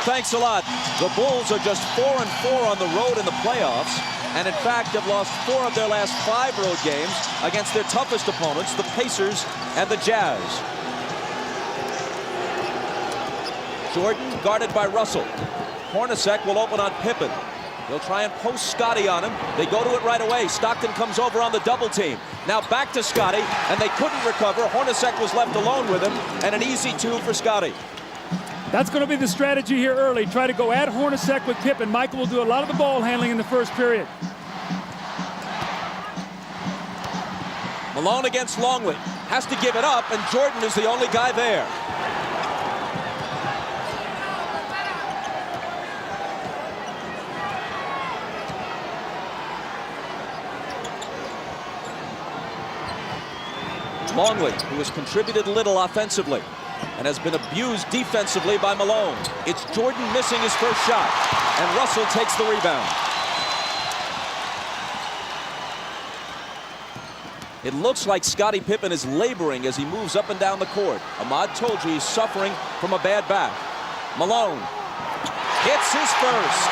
Thanks a lot. The Bulls are just 4-4 on the road in the playoffs, and in fact have lost 4 of their last 5 road games against their toughest opponents, the Pacers and the Jazz. Jordan guarded by Russell. Hornacek will open on Pippen. He'll try and post Scotty on him. They go to it right away. Stockton comes over on the double team. Now back to Scotty, and they couldn't recover. Hornacek was left alone with him, and an easy 2 for Scotty. That's going to be the strategy here early. Try to go at Hornacek with Pippen. Michael will do a lot of the ball handling in the first period. Malone against Longley. Has to give it up, and Jordan is the only guy there. Longley, who has contributed little offensively and has been abused defensively by Malone. It's Jordan missing his first shot, and Russell takes the rebound. It looks like Scottie Pippen is laboring as he moves up and down the court. Ahmad told you he's suffering from a bad back. Malone hits his first.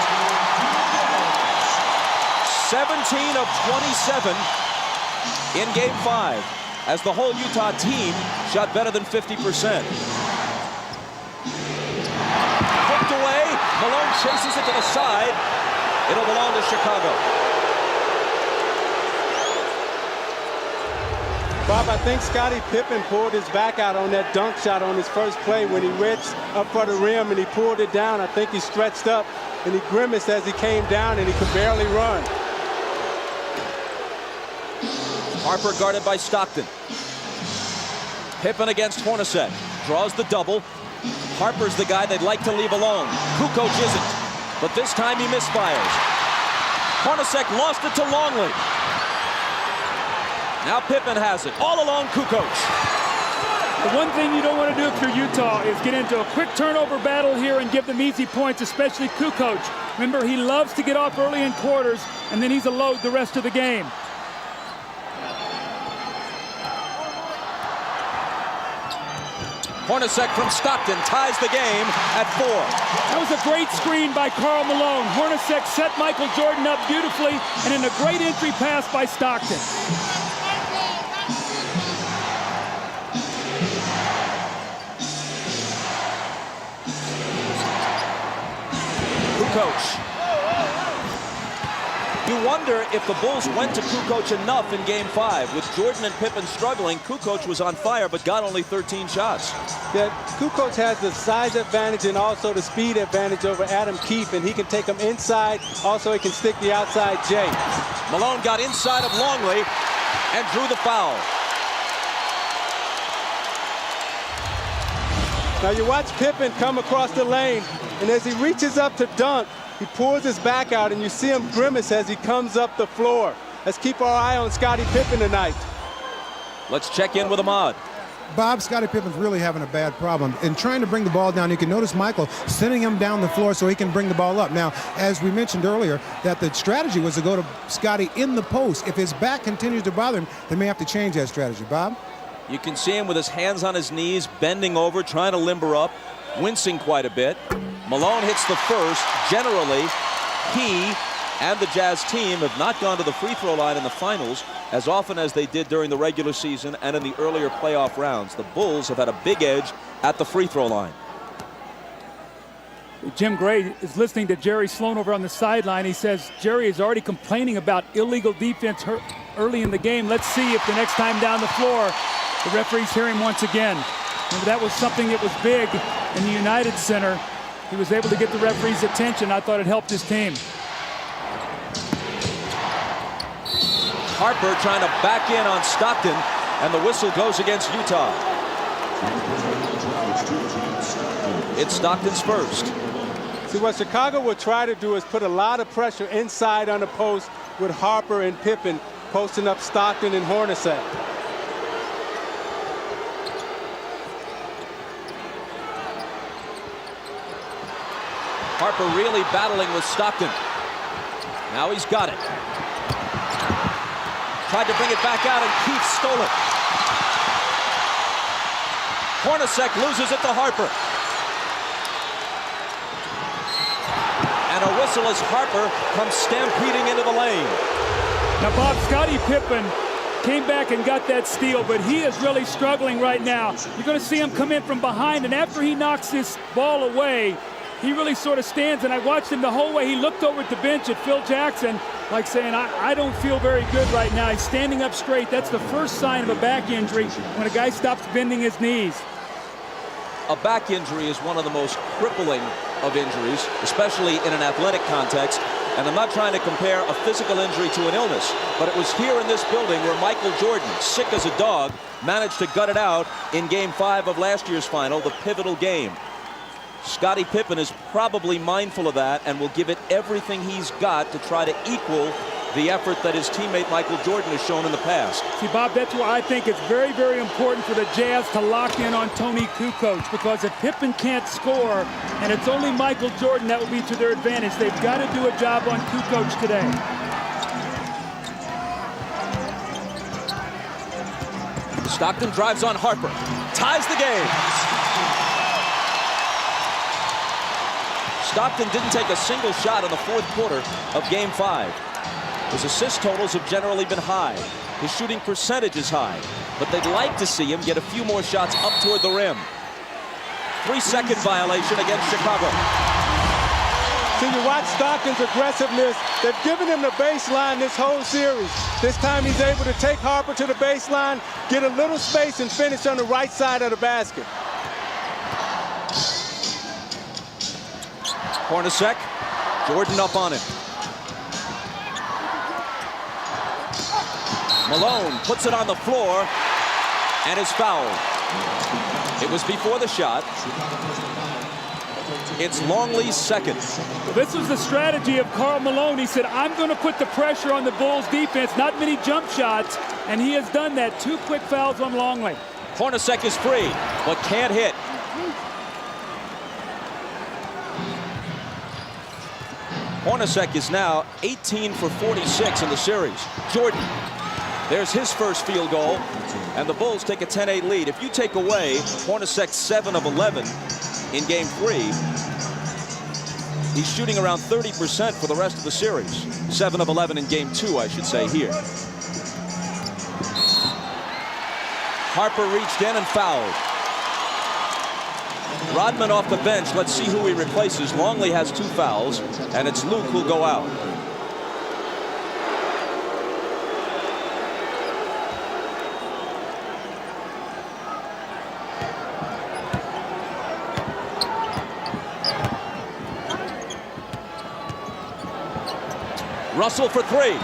17 of 27 in Game 5. As the whole Utah team shot better than 50%. Hooked away. Malone chases it to the side. It'll belong to Chicago. Bob, I think Scottie Pippen pulled his back out on that dunk shot on his first play when he reached up for the rim and he pulled it down. I think he stretched up and he grimaced as he came down and he could barely run. Harper guarded by Stockton. Pippen against Hornacek. Draws the double. Harper's the guy they'd like to leave alone. Kukoc isn't. But this time he misfires. Hornacek lost it to Longley. Now Pippen has it. All alone Kukoc. The one thing you don't want to do if you're Utah is get into a quick turnover battle here and give them easy points, especially Kukoc. Remember, he loves to get off early in quarters, and then he's a load the rest of the game. Hornacek from Stockton ties the game at 4. That was a great screen by Karl Malone. Hornacek set Michael Jordan up beautifully, and in a great entry pass by Stockton. Kukoc. You wonder if the Bulls went to Kukoc enough in Game 5. With Jordan and Pippen struggling, Kukoc was on fire but got only 13 shots. That Kukoc has the size advantage and also the speed advantage over Adam Keefe, and he can take them inside. Also, he can stick the outside J. Malone got inside of Longley and drew the foul. Now you watch Pippen come across the lane, and as he reaches up to dunk, he pulls his back out, and you see him grimace as he comes up the floor. Let's keep our eye on Scottie Pippen tonight. Let's check in with Ahmad. Bob, Scottie Pippen's really having a bad problem. In trying to bring the ball down, you can notice Michael sending him down the floor so he can bring the ball up. Now, as we mentioned earlier, that the strategy was to go to Scottie in the post. If his back continues to bother him, they may have to change that strategy. Bob? You can see him with his hands on his knees, bending over, trying to limber up, wincing quite a bit. Malone hits the first. Generally, he and the Jazz team have not gone to the free throw line in the finals as often as they did during the regular season and in the earlier playoff rounds. The Bulls have had a big edge at the free throw line. Jim Gray is listening to Jerry Sloan over on the sideline. He says Jerry is already complaining about illegal defense early in the game. Let's see if the next time down the floor the referees hear him once again. Remember, that was something that was big in the United Center. He was able to get the referee's attention. I thought it helped his team. Harper trying to back in on Stockton, and the whistle goes against Utah. It's Stockton's first. See, what Chicago will try to do is put a lot of pressure inside on the post with Harper and Pippen posting up Stockton and Hornacek. Harper really battling with Stockton. Now he's got it. Tried to bring it back out, and Keefe stole it. Hornacek loses it to Harper. And a whistle as Harper comes stampeding into the lane. Now, Bob, Scottie Pippen came back and got that steal, but he is really struggling right now. You're going to see him come in from behind, and after he knocks this ball away, he really sort of stands, and I watched him the whole way. He looked over at the bench at Phil Jackson, like saying, I don't feel very good right now. He's standing up straight. That's the first sign of a back injury, when a guy stops bending his knees. A back injury is one of the most crippling of injuries, especially in an athletic context. And I'm not trying to compare a physical injury to an illness, but it was here in this building where Michael Jordan, sick as a dog, managed to gut it out in Game 5 of last year's final, the pivotal game. Scottie Pippen is probably mindful of that and will give it everything he's got to try to equal the effort that his teammate Michael Jordan has shown in the past. See, Bob, that's why I think it's very, very important for the Jazz to lock in on Tony Kukoc, because if Pippen can't score and it's only Michael Jordan, that will be to their advantage. They've got to do a job on Kukoc today. Stockton drives on Harper, ties the game. Stockton didn't take a single shot in the fourth quarter of Game 5. His assist totals have generally been high. His shooting percentage is high, but they'd like to see him get a few more shots up toward the rim. 3-second violation against Chicago. So you watch Stockton's aggressiveness. They've given him the baseline this whole series. This time he's able to take Harper to the baseline, get a little space, and finish on the right side of the basket. Hornacek, Jordan up on him. Malone puts it on the floor and is fouled. It was before the shot. It's Longley's second. This was the strategy of Karl Malone. He said, I'm going to put the pressure on the Bulls defense, not many jump shots, and he has done that. 2 quick fouls on Longley. Hornacek is free, but can't hit. Hornacek is now 18 for 46 in the series. Jordan, there's his first field goal, and the Bulls take a 10-8 lead. If you take away Hornacek's 7 of 11 in Game 3, he's shooting around 30% for the rest of the series. 7 of 11 in Game 2, I should say here. Harper reached in and fouled. Rodman off the bench. Let's see who he replaces. Longley has 2 fouls, and it's Luke who'll go out. Russell for 3.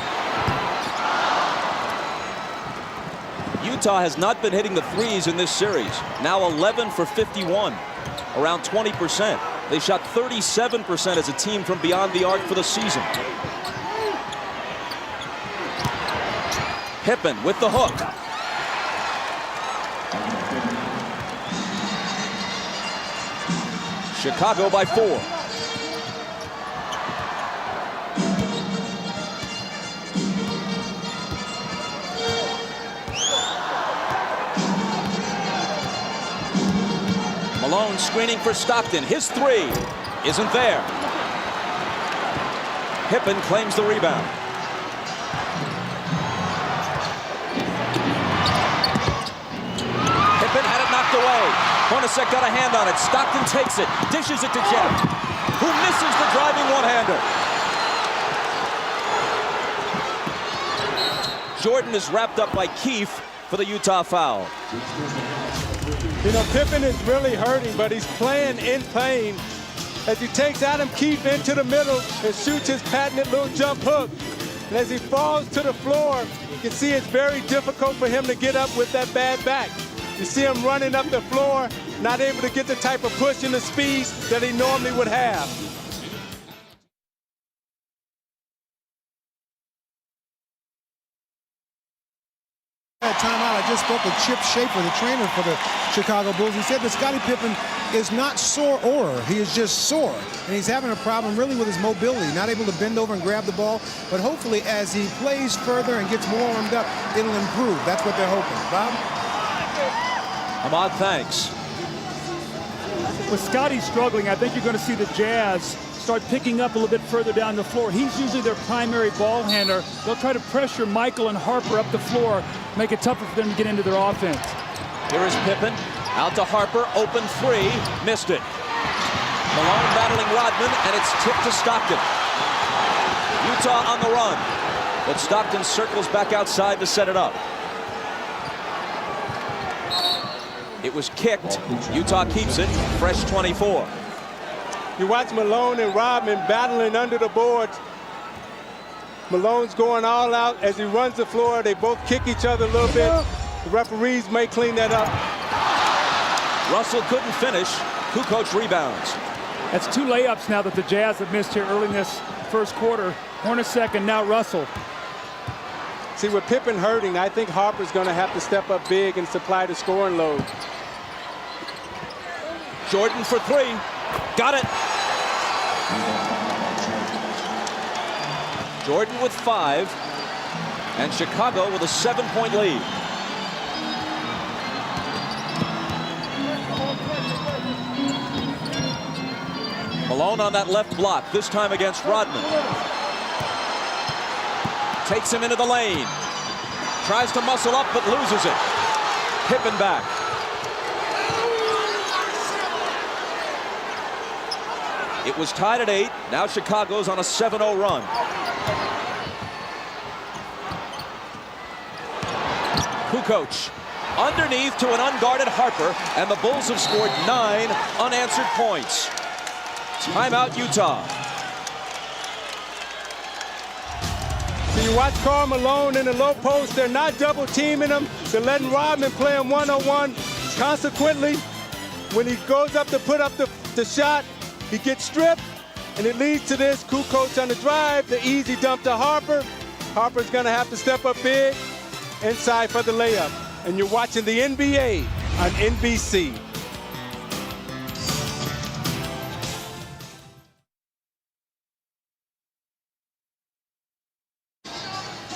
Utah has not been hitting the threes in this series. Now 11 for 51, around 20%. They shot 37% as a team from beyond the arc for the season. Pippen with the hook. Chicago by 4. Malone screening for Stockton. His 3 isn't there. Pippen claims the rebound. Pippen had it knocked away. Hornacek got a hand on it. Stockton takes it, dishes it to Jeff, who misses the driving one-hander. Jordan is wrapped up by Keefe for the Utah foul. You know, Pippen is really hurting, but he's playing in pain as he takes Adam Keefe into the middle and shoots his patented little jump hook. And as he falls to the floor, you can see it's very difficult for him to get up with that bad back. You see him running up the floor, not able to get the type of push and the speed that he normally would have. Timeout. I just spoke with Chip Schaefer, the trainer for the Chicago Bulls. He said that Scottie Pippen is not sore. He is just sore. And he's having a problem really with his mobility, not able to bend over and grab the ball. But hopefully as he plays further and gets more warmed up, it'll improve. That's what they're hoping. Bob? Ahmad, thanks. With Scottie struggling, I think you're going to see the Jazz start picking up a little bit further down the floor. He's usually their primary ball handler. They'll try to pressure Michael and Harper up the floor, make it tougher for them to get into their offense. Here is Pippen, out to Harper, open three, missed it. Malone battling Rodman, and it's tipped to Stockton. Utah on the run, but Stockton circles back outside to set it up. It was kicked. Utah keeps it. Fresh 24. You watch Malone and Rodman battling under the boards. Malone's going all out as he runs the floor. They both kick each other a little bit. The referees may clean that up. Russell couldn't finish. Kukoc rebounds. That's 2 layups now that the Jazz have missed here early in this first quarter. Hornacek and now Russell. See, with Pippen hurting, I think Harper's going to have to step up big and supply the scoring load. Jordan for three. Got it. Jordan with 5. And Chicago with a 7-point lead. Malone on that left block, this time against Rodman. Takes him into the lane. Tries to muscle up, but loses it. Pippen back. It was tied at 8. Now Chicago's on a 7-0 run. Kukoc underneath to an unguarded Harper, and the Bulls have scored 9 unanswered points. Timeout, Utah. So you watch Karl Malone in the low post. They're not double teaming him. They're letting Rodman play him one-on-one. Consequently, when he goes up to put up the shot, he gets stripped, and it leads to this. Kukoc on the drive, the easy dump to Harper. Harper's going to have to step up big inside for the layup. And you're watching the NBA on NBC.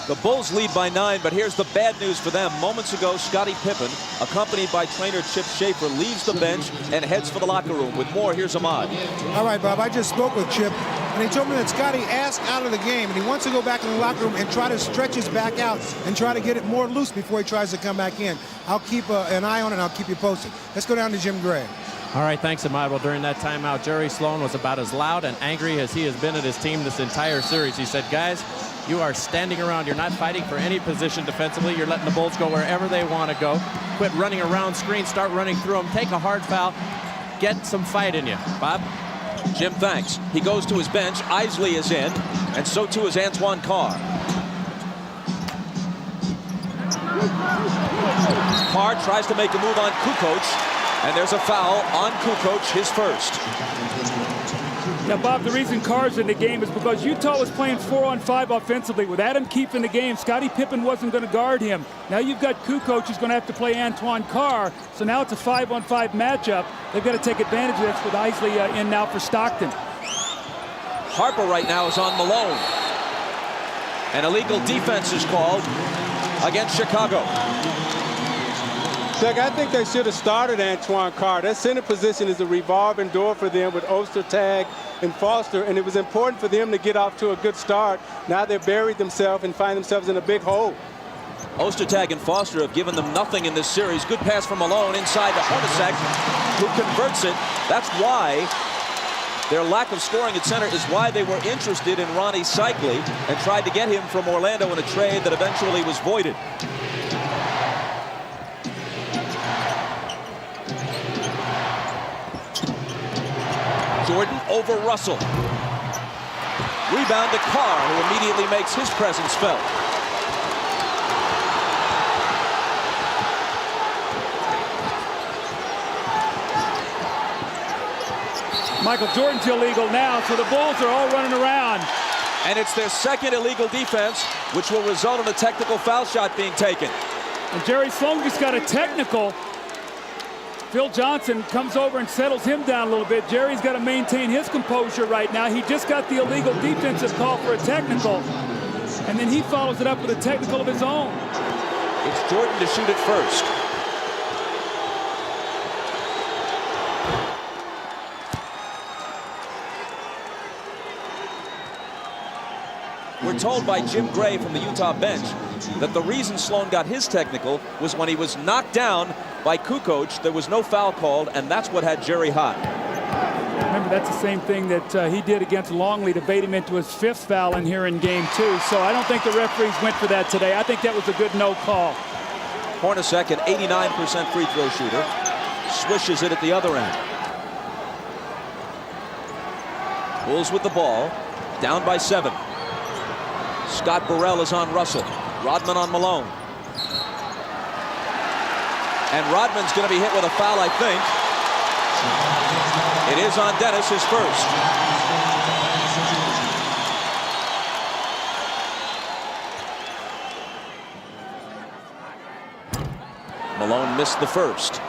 The Bulls lead by 9, but here's the bad news for them. Moments ago, Scottie Pippen, accompanied by trainer Chip Schaefer, leaves the bench and heads for the locker room. With more, here's Ahmad. All right, Bob, I just spoke with Chip, and he told me that Scottie asked out of the game, and he wants to go back in the locker room and try to stretch his back out and try to get it more loose before he tries to come back in. I'll keep an eye on it, and I'll keep you posted. Let's go down to Jim Gray. All right, thanks, Ahmad. Well, during that timeout, Jerry Sloan was about as loud and angry as he has been at his team this entire series. He said, guys, you are standing around. You're not fighting for any position defensively. You're letting the Bulls go wherever they want to go. Quit running around screens. Start running through them. Take a hard foul. Get some fight in you. Bob? Jim, thanks. He goes to his bench. Isley is in, and so too is Antoine Carr. Carr tries to make a move on Kukoc, and there's a foul on Kukoc, his first. Now, Bob, the reason Carr's in the game is because Utah was playing 4-on-5 offensively. With Adam Keefe in the game, Scottie Pippen wasn't going to guard him. Now you've got Kukoc who's going to have to play Antoine Carr, so now it's a 5-on-5 matchup. They've got to take advantage of this with Isley in now for Stockton. Harper right now is on Malone. An illegal defense is called against Chicago. Chuck, I think they should have started Antoine Carr. That center position is a revolving door for them with Ostertag and Foster, and it was important for them to get off to a good start. Now they've buried themselves and find themselves in a big hole. Ostertag and Foster have given them nothing in this series. Good pass from Malone inside to Hornacek, who converts it. That's why their lack of scoring at center is why they were interested in Ronnie Cycli and tried to get him from Orlando in a trade that eventually was voided. Jordan over Russell. Rebound to Carr, who immediately makes his presence felt. Michael Jordan's illegal now, so the Bulls are all running around. And it's their second illegal defense, which will result in a technical foul shot being taken. And Jerry Sloan just got a technical. Phil Johnson comes over and settles him down a little bit. Jerry's got to maintain his composure right now. He just got the illegal defensive call for a technical, and then he follows it up with a technical of his own. It's Jordan to shoot it first. We're told by Jim Gray from the Utah bench that the reason Sloan got his technical was when he was knocked down by Kukoc. There was no foul called, and that's what had Jerry hot. Remember, that's the same thing that he did against Longley to bait him into his 5th foul in here in game 2. So I don't think the referees went for that today. I think that was a good no call. Hornacek, an 89% free throw shooter, swishes it at the other end. Bulls with the ball, down by 7. Scott Burrell is on Russell. Rodman on Malone. And Rodman's going to be hit with a foul, I think. It is on Dennis, his first. Malone missed the first.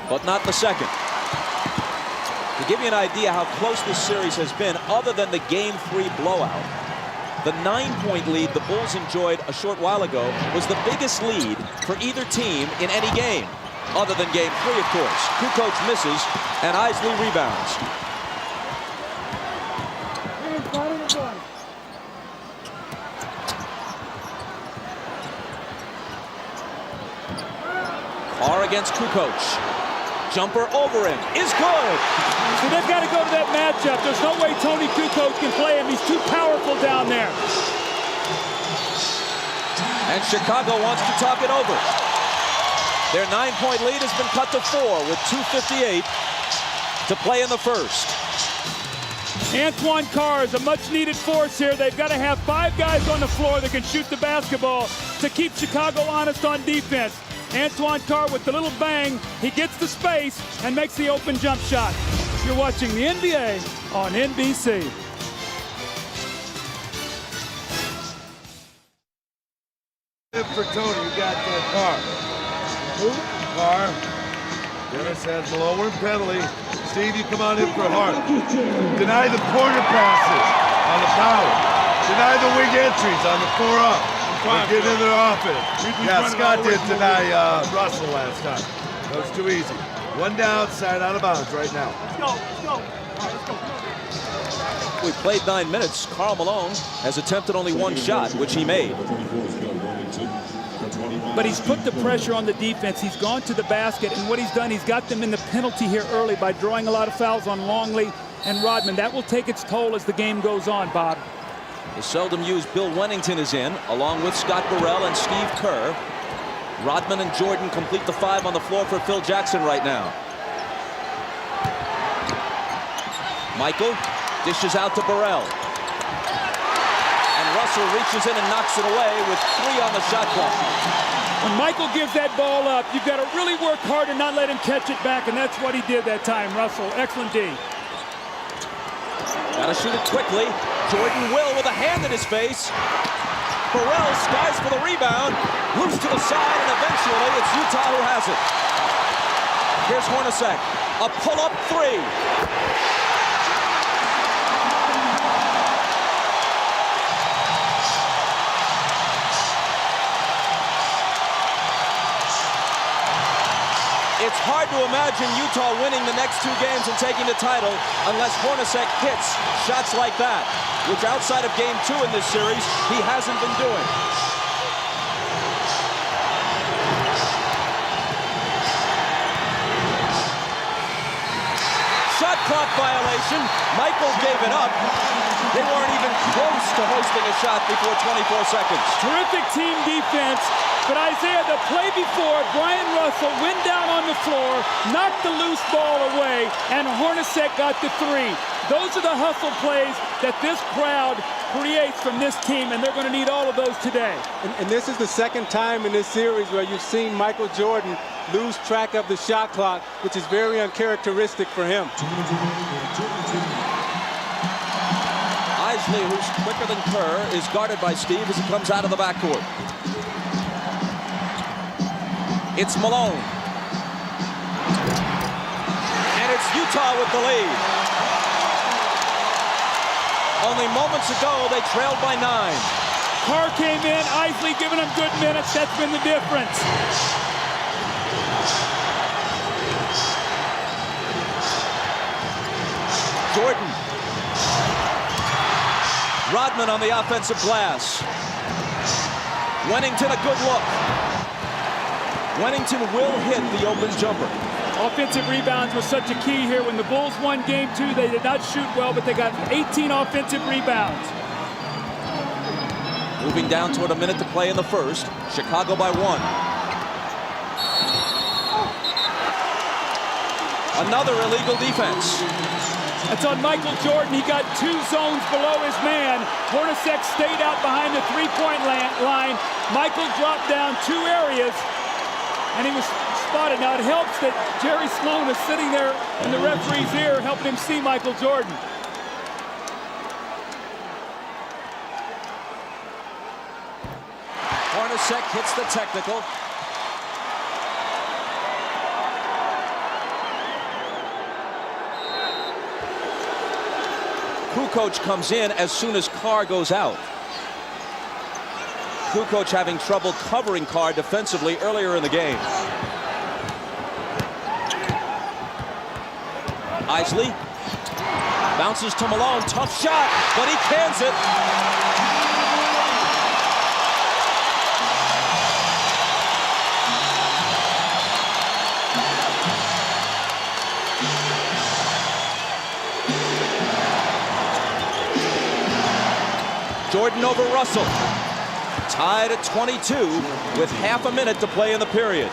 But not the second. To give you an idea how close this series has been, other than the Game 3 blowout, the 9-point lead the Bulls enjoyed a short while ago was the biggest lead for either team in any game, other than Game 3, of course. Kukoc misses, and Isley rebounds. Carr against Kukoc. Jumper over him is good. So they've got to go to that matchup. There's no way Tony Kukoc can play him. He's too powerful down there. And Chicago wants to talk it over. Their 9-point lead has been cut to 4 with 2:58 to play in the first. Antoine Carr is a much-needed force here. They've got to have 5 guys on the floor that can shoot the basketball to keep Chicago honest on defense. Antoine Carr with the little bang, he gets the space and makes the open jump shot. You're watching the NBA on NBC. For Tony, you got Carr. Who? Carr. Dennis has Malone penalty. Steve, you come on in for Hart. Deny the corner passes on the power. Deny the wing entries on the 4-up. Get in their offense. Yeah, Scott did deny Russell last time. That was too easy. One downside out of bounds right now. Let's go. All right, let's go. We played 9 minutes. Karl Malone has attempted only 1 shot, which he made. But he's put the pressure on the defense. He's gone to the basket, and what he's done, he's got them in the penalty here early by drawing a lot of fouls on Longley and Rodman. That will take its toll as the game goes on, Bob. The seldom used Bill Wennington is in, along with Scott Burrell and Steve Kerr. Rodman and Jordan complete the 5 on the floor for Phil Jackson right now. Michael dishes out to Burrell. And Russell reaches in and knocks it away with 3 on the shot clock. When Michael gives that ball up, you've got to really work hard and not let him catch it back, and that's what he did that time, Russell. Excellent D. Got to shoot it quickly. Jordan will with a hand in his face. Burrell skies for the rebound. Loose to the side, and eventually it's Utah who has it. Here's Hornacek. A pull-up 3. It's hard to imagine Utah winning the next 2 games and taking the title unless Hornacek hits shots like that, which outside of game 2 in this series, he hasn't been doing. Shot clock violation. Michael gave it up. They weren't even close to hosting a shot before 24 seconds. Terrific team defense. But Isaiah, the play before, Brian Russell went down on the floor, knocked the loose ball away, and Hornacek got the 3. Those are the hustle plays that this crowd creates from this team, and they're going to need all of those today. And this is the second time in this series where you've seen Michael Jordan lose track of the shot clock, which is very uncharacteristic for him. Isley, who's quicker than Kerr, is guarded by Steve as he comes out of the backcourt. It's Malone. And it's Utah with the lead. Only moments ago, they trailed by 9. Carr came in, Isley giving him good minutes. That's been the difference. Rodman on the offensive glass. Wennington, a good look. Wennington will hit the open jumper. Offensive rebounds was such a key here. When the Bulls won game 2, they did not shoot well, but they got 18 offensive rebounds. Moving down toward a minute to play in the first. Chicago by 1. Another illegal defense. That's on Michael Jordan. He got 2 zones below his man. Hornacek stayed out behind the three-point line. Michael dropped down 2 areas, and he was spotted. Now it helps that Jerry Sloan is sitting there in the referee's ear, helping him see Michael Jordan. Hornacek hits the technical. Kukoc comes in as soon as Carr goes out. Kukoc having trouble covering Carr defensively earlier in the game. Isley bounces to Malone. Tough shot, but he cans it. Jordan over Russell. Tied at 22 with half a minute to play in the period.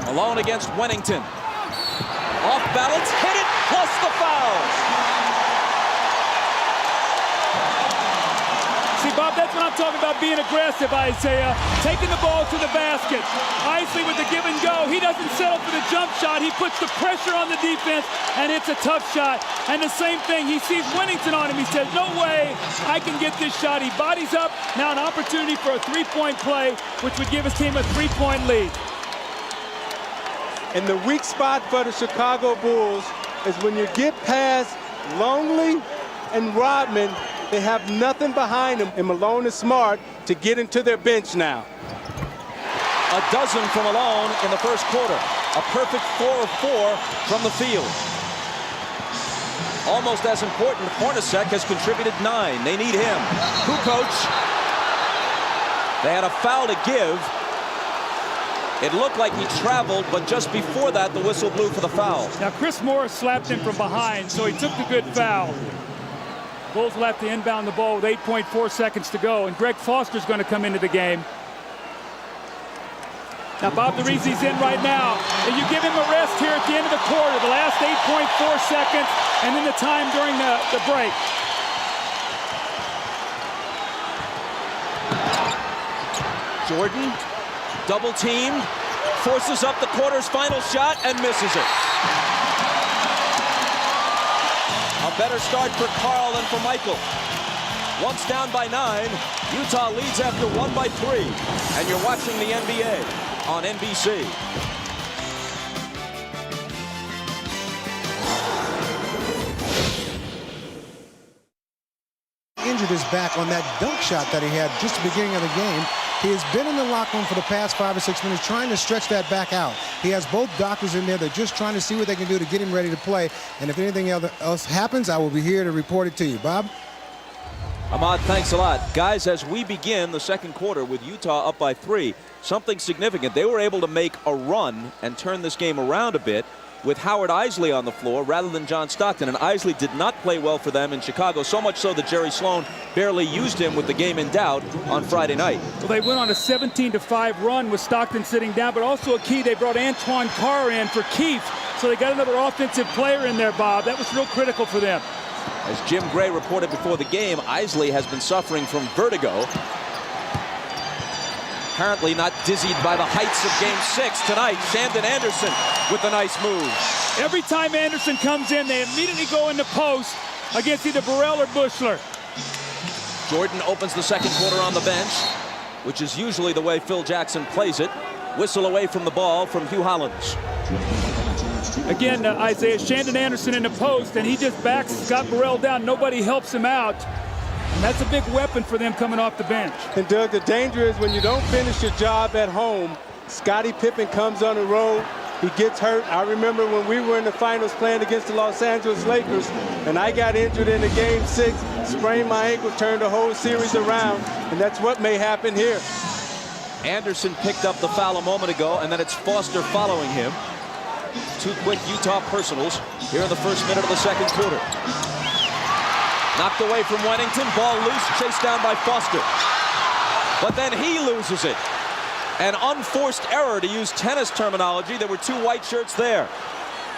Malone against Wennington. Off balance, hit it, plus the foul. See, Bob, that's what I'm talking about, being aggressive, Isaiah. Taking the ball to the basket. Isley with the give and go. He doesn't settle for the jump shot. He puts the pressure on the defense, and it's a tough shot. And the same thing, he sees Wennington on him. He says, no way I can get this shot. He bodies up. Now an opportunity for a three-point play, which would give his team a 3-point lead. And the weak spot for the Chicago Bulls is when you get past Longley and Rodman, they have nothing behind them, and Malone is smart to get into their bench now. A dozen from Malone in the first quarter. A perfect 4 of 4 from the field. Almost as important, Hornacek has contributed 9. They need him. Kukoc. They had a foul to give. It looked like he traveled, but just before that, the whistle blew for the foul. Now, Chris Morris slapped him from behind, so he took the good foul. Bulls will have to inbound the ball with 8.4 seconds to go, and Greg Foster's going to come into the game. Now, Bob DeRisi's in right now, and you give him a rest here at the end of the quarter, the last 8.4 seconds, and then the time during the break. Jordan, double teamed, forces up the quarter's final shot and misses it. A better start for Carl than for Michael. Once down by 9, Utah leads after 1 by 3. And you're watching the NBA on NBC. Injured his back on that dunk shot that he had just at the beginning of the game. He has been in the locker room for the past 5 or 6 minutes trying to stretch that back out. He has both doctors in there. They're just trying to see what they can do to get him ready to play. And if anything else happens, I will be here to report it to you. Bob? Ahmad, thanks a lot. Guys, as we begin the second quarter with Utah up by 3, something significant. They were able to make a run and turn this game around a bit with Howard Isley on the floor rather than John Stockton. And Isley did not play well for them in Chicago, so much so that Jerry Sloan barely used him with the game in doubt on Friday night. Well, they went on a 17-5 run with Stockton sitting down, but also a key, they brought Antoine Carr in for Keefe. So they got another offensive player in there, Bob. That was real critical for them. As Jim Gray reported before the game, Isley has been suffering from vertigo. Apparently not dizzied by the heights of Game 6 tonight. Shandon Anderson with a nice move. Every time Anderson comes in, they immediately go into post against either Burrell or Buechler. Jordan opens the second quarter on the bench, which is usually the way Phil Jackson plays it. Whistle away from the ball from Hugh Hollins. Again, Isaiah, Shandon Anderson in the post, and he just backs Scott Burrell down. Nobody helps him out. And that's a big weapon for them coming off the bench. And Doug, the danger is when you don't finish your job at home, Scottie Pippen comes on the road. He gets hurt. I remember when we were in the finals playing against the Los Angeles Lakers, and I got injured in the game 6, sprained my ankle, turned the whole series around, and that's what may happen here. Anderson picked up the foul a moment ago, and then it's Foster following him. 2 quick Utah personals here in the first minute of the second quarter. Knocked away from Wennington, ball loose, chased down by Foster. But then he loses it. An unforced error, to use tennis terminology. There were 2 white shirts there.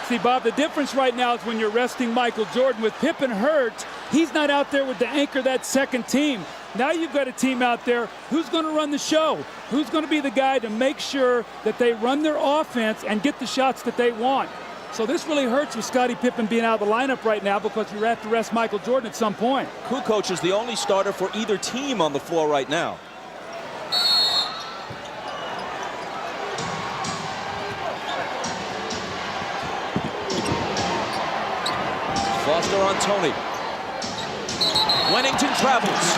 See, Bob, the difference right now is when you're resting Michael Jordan. With Pippen hurt, he's not out there with the anchor of that second team. Now you've got a team out there who's going to run the show, who's going to be the guy to make sure that they run their offense and get the shots that they want. So this really hurts with Scottie Pippen being out of the lineup right now because you have to rest Michael Jordan at some point. Kukoc is the only starter for either team on the floor right now. Foster on Tony. Wennington travels.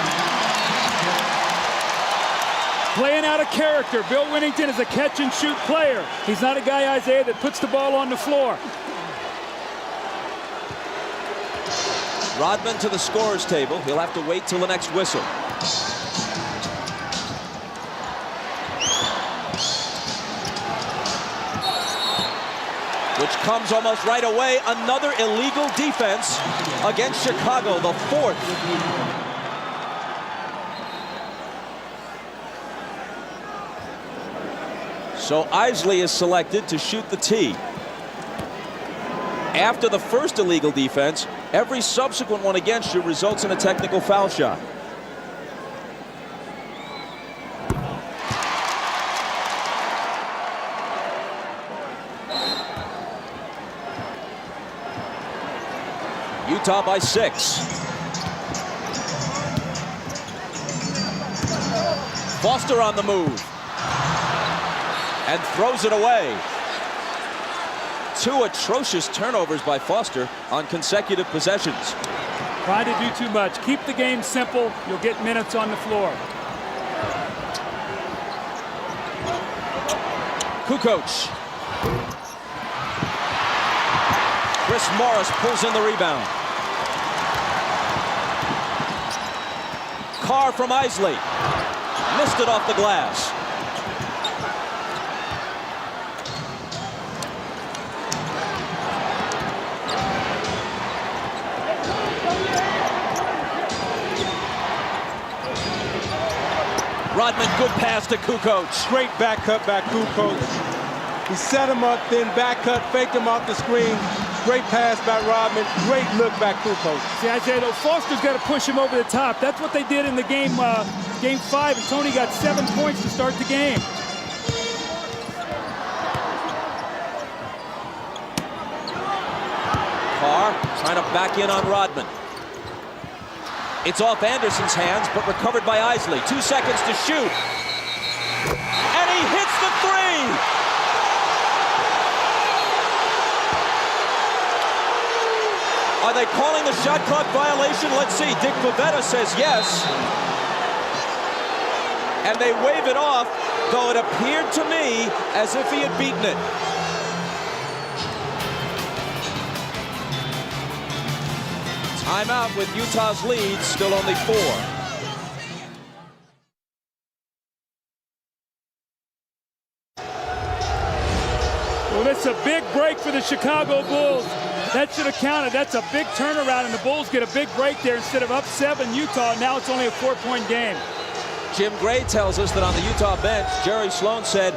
Playing out of character. Bill Wennington is a catch-and-shoot player. He's not a guy, Isaiah, that puts the ball on the floor. Rodman to the scorer's table. He'll have to wait till the next whistle. Which comes almost right away. Another illegal defense against Chicago, the 4th. So Isley is selected to shoot the tee. After the first illegal defense, every subsequent one against you results in a technical foul shot. Utah by 6. Foster on the move. And throws it away. 2 atrocious turnovers by Foster on consecutive possessions. Trying to do too much. Keep the game simple. You'll get minutes on the floor. Kukoc. Chris Morris pulls in the rebound. Carr from Isley. Missed it off the glass. Rodman, good pass to Kukoc. Great back cut by Kukoc. He set him up, then back cut, faked him off the screen. Great pass by Rodman. Great look by Kukoc. See, Isaiah, though, Foster's got to push him over the top. That's what they did in the game 5, and Tony got 7 points to start the game. Carr trying to back in on Rodman. It's off Anderson's hands, but recovered by Isley. 2 seconds to shoot. And he hits the 3! Are they calling the shot clock violation? Let's see. Dick Pavetta says yes. And they wave it off, though it appeared to me as if he had beaten it. Timeout with Utah's lead, still only 4. Well, that's a big break for the Chicago Bulls. That should have counted. That's a big turnaround, and the Bulls get a big break there. Instead of up 7 Utah, now it's only a 4-point game. Jim Gray tells us that on the Utah bench, Jerry Sloan said,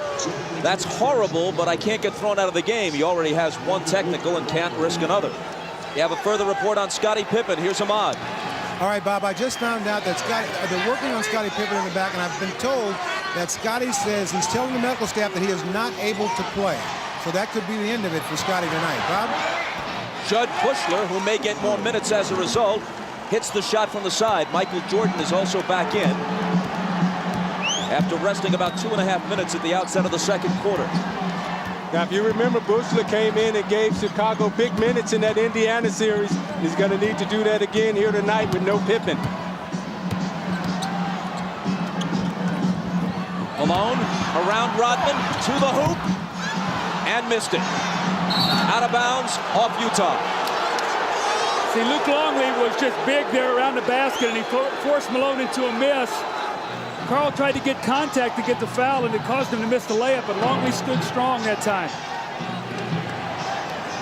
that's horrible, but I can't get thrown out of the game. He already has 1 technical and can't risk another. You have a further report on Scottie Pippen. Here's Ahmad. All right, Bob, I just found out that they're working on Scottie Pippen in the back, and I've been told that Scottie says he's telling the medical staff that he is not able to play. So that could be the end of it for Scottie tonight. Bob? Judd Bushler, who may get more minutes as a result, hits the shot from the side. Michael Jordan is also back in after resting about 2.5 minutes at the outset of the second quarter. Now, if you remember, Bushler came in and gave Chicago big minutes in that Indiana series. He's going to need to do that again here tonight with no Pippen. Malone Around Rodman, to the hoop, and missed it. Out of bounds, off Utah. See, Luke Longley was just big there around the basket, and he forced Malone into a miss. Carl tried to get contact to get the foul, and it caused him to miss the layup, but Longley stood strong that time.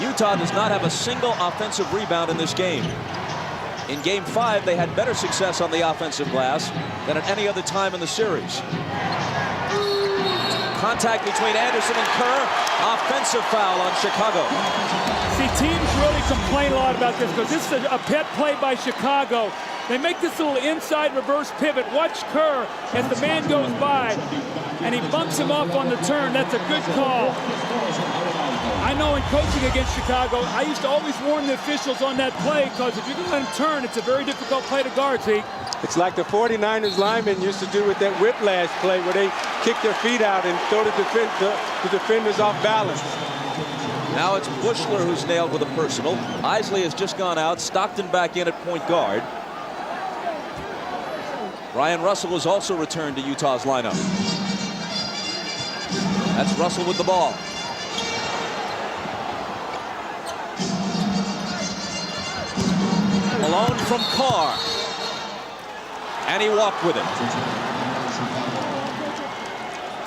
Utah does not have a single offensive rebound in this game. In Game 5, they had better success on the offensive glass than at any other time in the series. Contact between Anderson and Kerr. Offensive foul on Chicago. See, teams really complain a lot about this because this is a pet play by Chicago. They make this little inside reverse pivot. Watch Kerr as the man goes by, and he bumps him off on the turn. That's a good call. I know in coaching against Chicago, I used to always warn the officials on that play because if you can let him turn, it's a very difficult play to guard, Zeke. It's like the 49ers linemen used to do with that whiplash play where they kick their feet out and throw the defenders off balance. Now it's Bushler who's nailed with a personal. Isley has just gone out. Stockton back in at point guard. Ryan Russell has also returned to Utah's lineup. That's Russell with the ball. Malone from Carr. And he walked with it.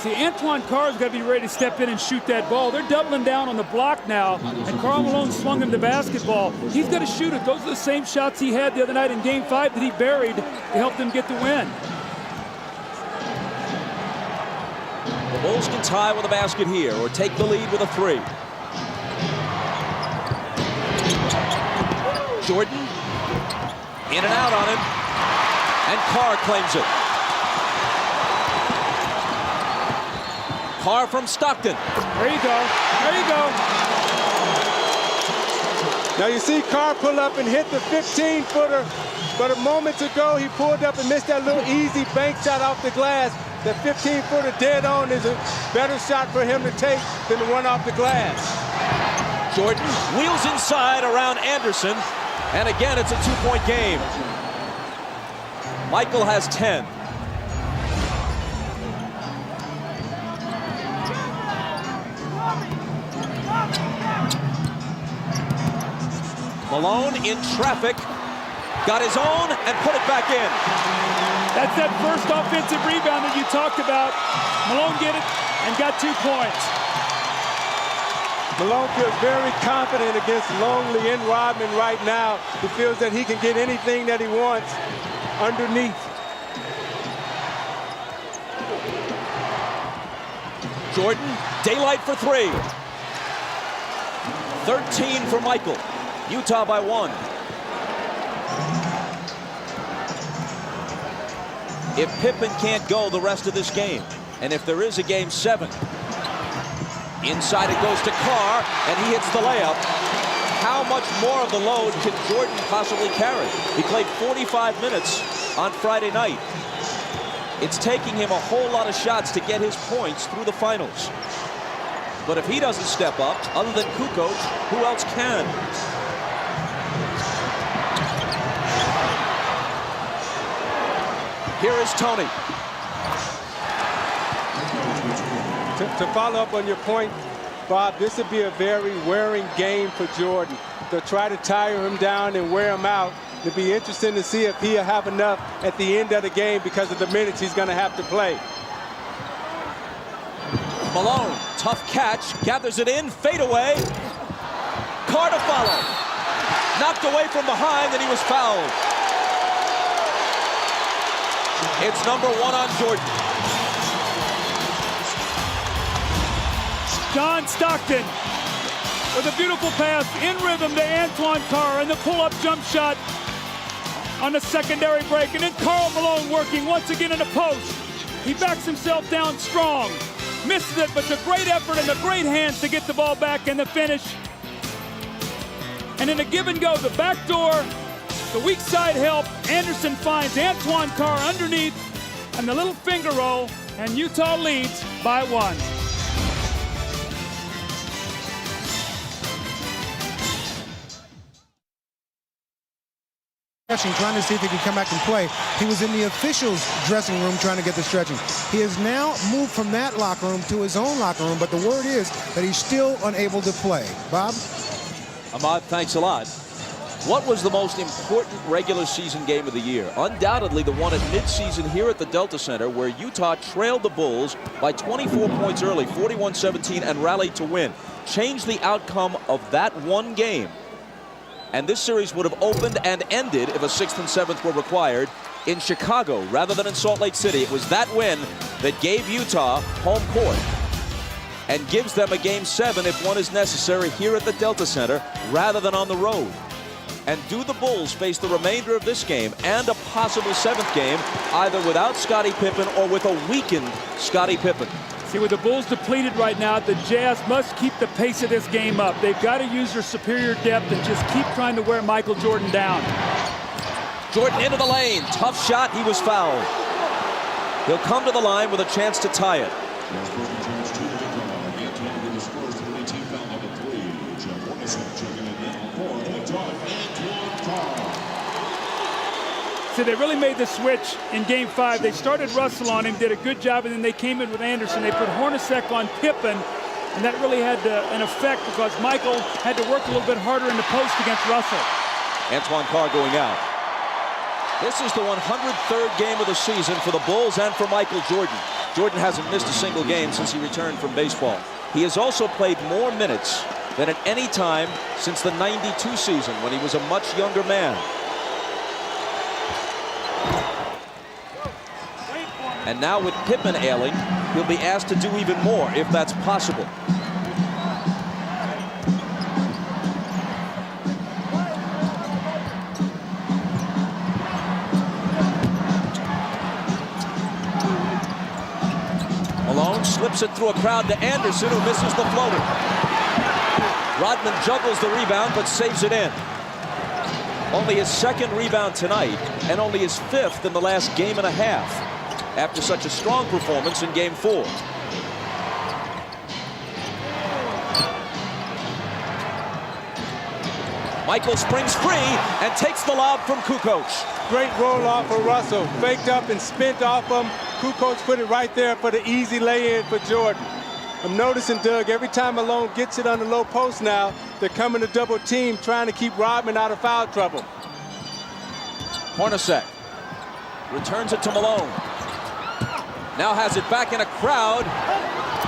See, Antoine Carr's got to be ready to step in and shoot that ball. They're doubling down on the block now, and Karl Malone swung him the basketball. He's got to shoot it. Those are the same shots he had the other night in Game 5 that he buried to help them get the win. The Bulls can tie with a basket here or take the lead with a three. Jordan in and out on him, and Carr claims it. Carr from Stockton. There you go. There you go. Now you see Carr pull up and hit the 15-footer, but moments ago he pulled up and missed that little easy bank shot off the glass. The 15-footer dead on is a better shot for him to take than the one off the glass. Jordan wheels inside around Anderson, and again it's a two-point game. Michael has 10. Malone in traffic, got his own and put it back in. That's that first offensive rebound that you talked about. Malone get it and got 2 points. Malone feels very confident against Longley and Rodman right now. He feels that he can get anything that he wants underneath. Jordan, daylight for three. 13 for Michael. Utah by 1. If Pippen can't go the rest of this game, and if there is a Game 7, inside it goes to Carr, and he hits the layup. How much more of the load can Jordan possibly carry? He played 45 minutes on Friday night. It's taking him a whole lot of shots to get his points through the finals. But if he doesn't step up, other than Kukoc, who else can? Here is Tony. To follow up on your point, Bob, this would be a very wearing game for Jordan. They'll try to tire him down and wear him out. It'll be interesting to see if he'll have enough at the end of the game because of the minutes he's going to have to play. Malone, tough catch, gathers it in, fade away. Carr to follow. Knocked away from behind, and he was fouled. It's number 1 on Jordan. John Stockton with a beautiful pass in rhythm to Antoine Carr, and the pull-up jump shot on the secondary break. And then Karl Malone working once again in the post. He backs himself down strong. Misses it, but the great effort and the great hands to get the ball back and the finish. And in a give and go, the back door, the weak side help. Anderson finds Antoine Carr underneath, and the little finger roll, and Utah leads by 1. stretching, trying to see if he could come back and play. He was in the officials' dressing room trying to get the stretching. He has now moved from that locker room to his own locker room, but the word is that he's still unable to play. Bob? Ahmad, thanks a lot. What was the most important regular season game of the year? Undoubtedly the one at midseason here at the Delta Center, where Utah trailed the Bulls by 24 points early, 41-17, and rallied to win. Changed the outcome of that one game. And this series would have opened and ended if a 6th and 7th were required in Chicago rather than in Salt Lake City. It was that win that gave Utah home court and gives them a Game 7 if one is necessary here at the Delta Center rather than on the road. And do the Bulls face the remainder of this game and a possible 7th game either without Scottie Pippen or with a weakened Scottie Pippen? See, with the Bulls depleted right now, the Jazz must keep the pace of this game up. They've got to use their superior depth and just keep trying to wear Michael Jordan down. Jordan into the lane. Tough shot. He was fouled. He'll come to the line with a chance to tie it. So they really made the switch in Game 5. They started Russell on him, did a good job, and then they came in with Anderson. They put Hornacek on Pippen, and that really had an effect because Michael had to work a little bit harder in the post against Russell. Antoine Carr going out. This is the 103rd game of the season for the Bulls and for Michael Jordan. Jordan hasn't missed a single game since he returned from baseball. He has also played more minutes than at any time since the '92 season when he was a much younger man. And now with Pippen ailing, he'll be asked to do even more if that's possible. Malone slips it through a crowd to Anderson, who misses the floater. Rodman juggles the rebound but saves it in. Only his 2nd rebound tonight and only his 5th in the last game and a half after such a strong performance in Game 4. Michael springs free and takes the lob from Kukoc. Great roll off for Russell. Faked up and spent off him. Kukoc put it right there for the easy lay-in for Jordan. I'm noticing, Doug, every time Malone gets it on the low post now, they're coming to double team, trying to keep Rodman out of foul trouble. Hornacek returns it to Malone. Now has it back in a crowd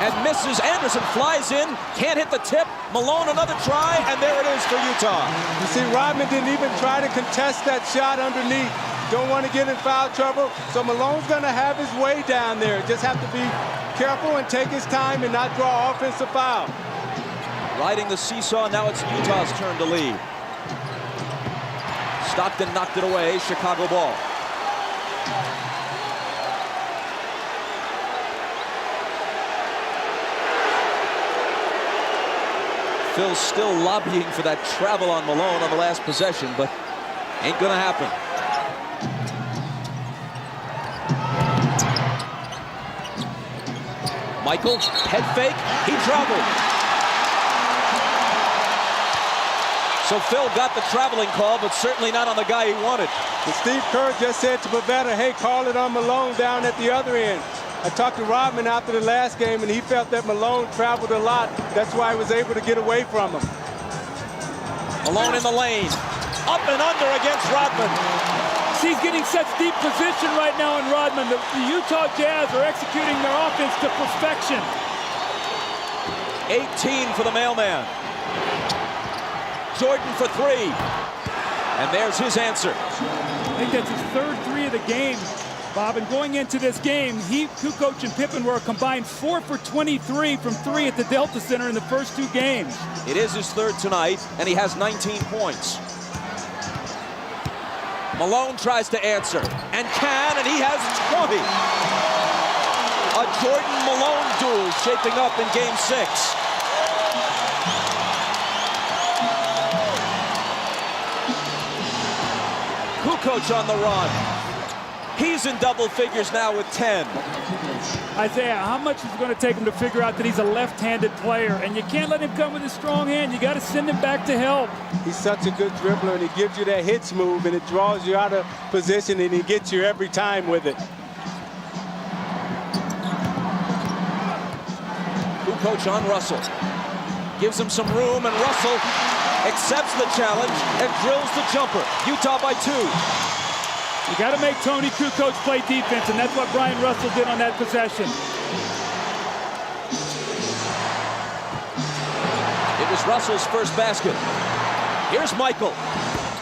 and misses. Anderson flies in, can't hit the tip. Malone another try, and there it is for Utah. You see, Rodman didn't even try to contest that shot underneath. Don't want to get in foul trouble, so Malone's going to have his way down there. Just have to be careful and take his time and not draw offensive foul. Riding the seesaw, now it's Utah's turn to lead. Stockton knocked it away, Chicago ball. Phil's still lobbying for that travel on Malone on the last possession, but ain't gonna happen. Michael, head fake, he traveled. So Phil got the traveling call, but certainly not on the guy he wanted. And Steve Kerr just said to Pavetta, hey, call it on Malone down at the other end. I talked to Rodman after the last game, and he felt that Malone traveled a lot. That's why he was able to get away from him. Malone in the lane. Up and under against Rodman. He's getting such deep position right now in Rodman. The Utah Jazz are executing their offense to perfection. 18 for the mailman. Jordan for 3. And there's his answer. I think that's his 3rd 3 of the game, Bob. And going into this game, Kukoc and Pippen were a combined 4 for 23 from 3 at the Delta Center in the first 2 games. It is his 3rd tonight, and he has 19 points. Malone tries to answer, and can, and he has 20. A Jordan-Malone duel shaping up in Game 6. Kukoc on the run. He's in double figures now with 10. Isaiah, how much is it going to take him to figure out that he's a left-handed player? And you can't let him come with his strong hand. You got to send him back to help. He's such a good dribbler, and he gives you that hitch move, and it draws you out of position, and he gets you every time with it. Coach on Russell. Gives him some room, and Russell accepts the challenge and drills the jumper. Utah by 2. You got to make Tony Kukoc play defense, and that's what Brian Russell did on that possession. It was Russell's first basket. Here's Michael.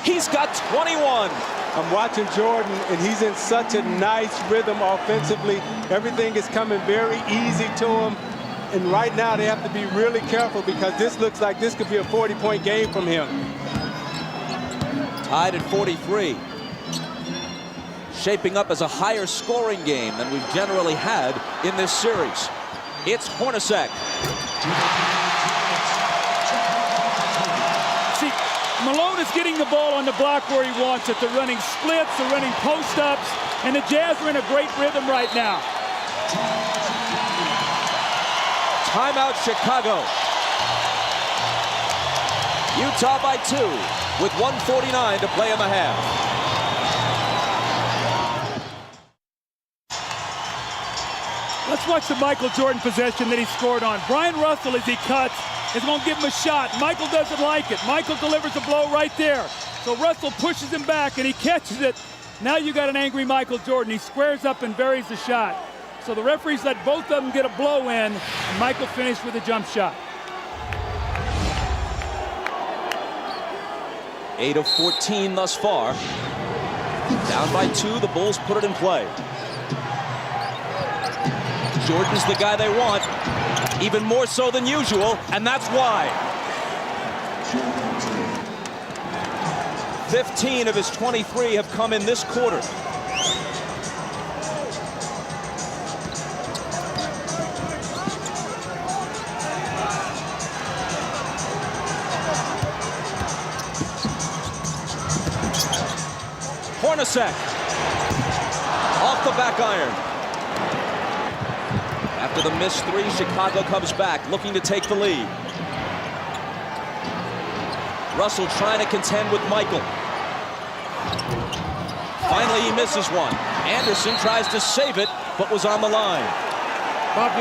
He's got 21. I'm watching Jordan, and he's in such a nice rhythm offensively. Everything is coming very easy to him. And right now they have to be really careful because this looks like this could be a 40-point game from him. Tied at 43. Shaping up as a higher scoring game than we've generally had in this series. It's Hornacek. See, Malone is getting the ball on the block where he wants it. They're running splits, they're running post-ups, and the Jazz are in a great rhythm right now. Timeout Chicago. Utah by 2 with 1:49 to play in the half. Let's watch the Michael Jordan possession that he scored on. Brian Russell, as he cuts, is going to give him a shot. Michael doesn't like it. Michael delivers a blow right there. So Russell pushes him back, and he catches it. Now you got an angry Michael Jordan. He squares up and buries the shot. So the referees let both of them get a blow in, and Michael finished with a jump shot. 8 of 14 thus far. Down by 2, the Bulls put it in play. Jordan's the guy they want, even more so than usual, and that's why. 15 of his 23 have come in this quarter. Hornacek off the back iron. After the missed 3, Chicago comes back, looking to take the lead. Russell trying to contend with Michael. Finally, he misses one. Anderson tries to save it, but was on the line. Bob,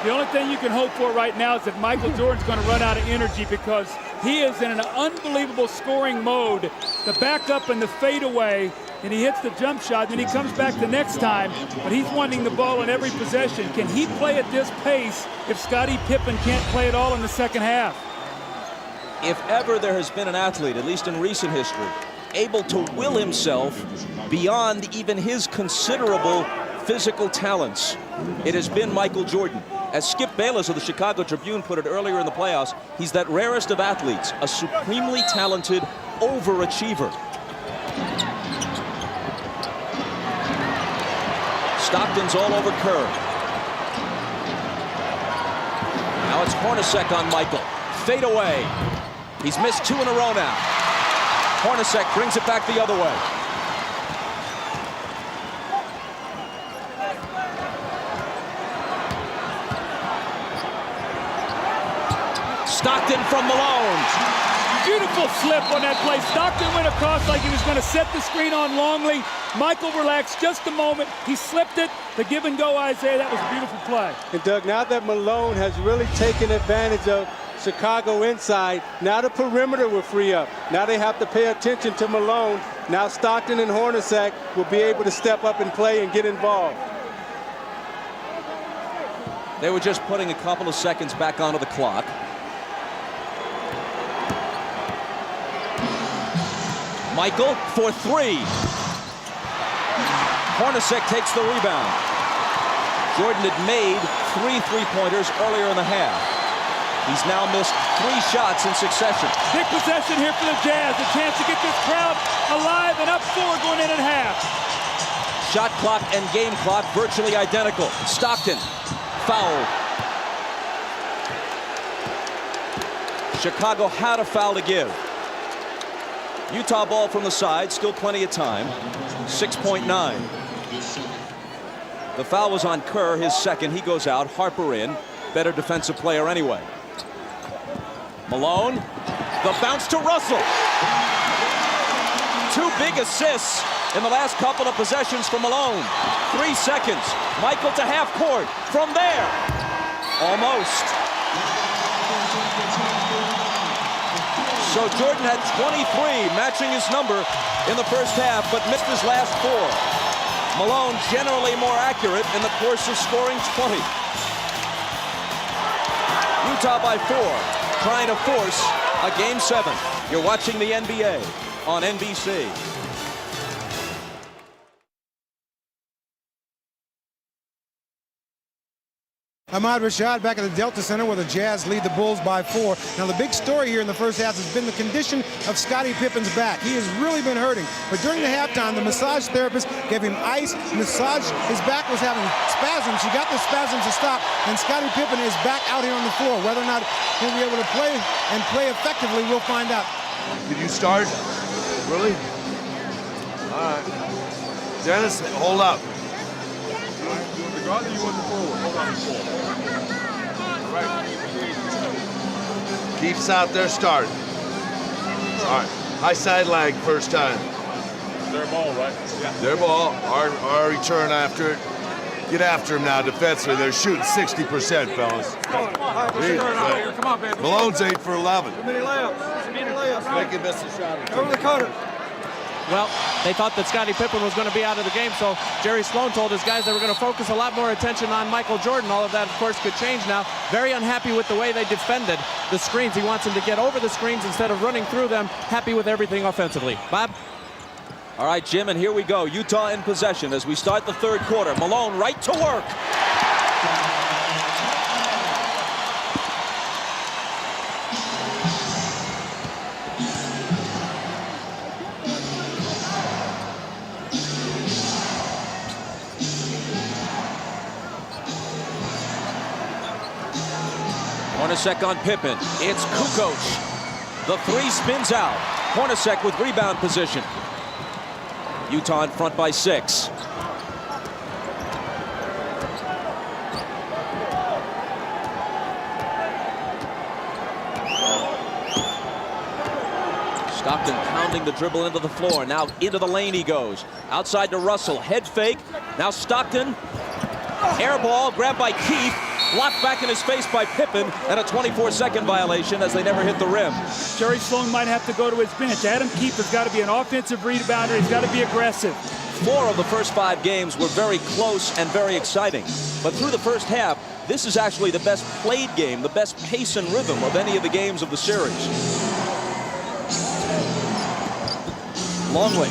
the only thing you can hope for right now is that Michael Jordan's going to run out of energy because he is in an unbelievable scoring mode. The backup and the fadeaway, and he hits the jump shot, then he comes back the next time, but he's wanting the ball in every possession. Can he play at this pace if Scottie Pippen can't play at all in the second half? If ever there has been an athlete, at least in recent history, able to will himself beyond even his considerable physical talents, it has been Michael Jordan. As Skip Bayless of the Chicago Tribune put it earlier in the playoffs, he's that rarest of athletes, a supremely talented overachiever. Stockton's all over Kerr. Now it's Hornacek on Michael. Fade away. He's missed 2 in a row now. Hornacek brings it back the other way. Stockton from Malone. Beautiful slip on that play. Stockton went across like he was going to set the screen on Longley. Michael relaxed just a moment. He slipped it. The give and go, Isaiah, that was a beautiful play. And Doug, now that Malone has really taken advantage of Chicago inside, now the perimeter will free up. Now they have to pay attention to Malone. Now Stockton and Hornacek will be able to step up and play and get involved. They were just putting a couple of seconds back onto the clock. Michael for 3. Hornacek takes the rebound. Jordan had made 3 three-pointers earlier in the half. He's now missed 3 shots in succession. Big possession here for the Jazz. A chance to get this crowd alive and up 4 going in at half. Shot clock and game clock virtually identical. Stockton fouled. Chicago had a foul to give. Utah ball from the side, still plenty of time. 6.9. The foul was on Kerr, his second. He goes out. Harper in. Better defensive player anyway. Malone. The bounce to Russell. 2 big assists in the last couple of possessions for Malone. 3 seconds. Michael to half court. From there. Almost. So Jordan had 23, matching his number in the first half, but missed his last 4. Malone generally more accurate in the course of scoring 20. Utah by 4, trying to force a Game 7. You're watching the NBA on NBC. Ahmad Rashad back at the Delta Center where the Jazz lead the Bulls by 4. Now the big story here in the first half has been the condition of Scottie Pippen's back. He has really been hurting. But during the halftime, the massage therapist gave him ice, massage. His back was having spasms. He got the spasms to stop, and Scottie Pippen is back out here on the floor. Whether or not he'll be able to play and play effectively, we'll find out. Did you start? Really? All right. Dennis, hold up. The guard or you want the forward? Hold on, forward. Right. Keith's out there starting. All right. High side lag first time. Their ball, right? Yeah. Their ball. Our return after it. Get after him now defensively. They're shooting 60%, fellas. Come on, baby. Malone's 8 for 11. Too many layups. Too many layups. Make him miss a shot. Over the cutter. Well, they thought that Scottie Pippen was going to be out of the game, so Jerry Sloan told his guys they were going to focus a lot more attention on Michael Jordan. All of that, of course, could change now. Very unhappy with the way they defended the screens. He wants them to get over the screens instead of running through them. Happy with everything offensively. Bob? All right, Jim, and here we go. Utah in possession as we start the third quarter. Malone right to work. Hornacek on Pippen. It's Kukoc. The 3 spins out. Hornacek with rebound position. Utah in front by 6. Stockton pounding the dribble into the floor. Now into the lane he goes. Outside to Russell. Head fake. Now Stockton. Air ball grabbed by Keith. Blocked back in his face by Pippen, and a 24-second violation as they never hit the rim. Jerry Sloan might have to go to his bench. Adam Keefe has got to be an offensive rebounder. He's got to be aggressive. 4 of the first 5 games were very close and very exciting. But through the first half, this is actually the best played game, the best pace and rhythm of any of the games of the series. Longley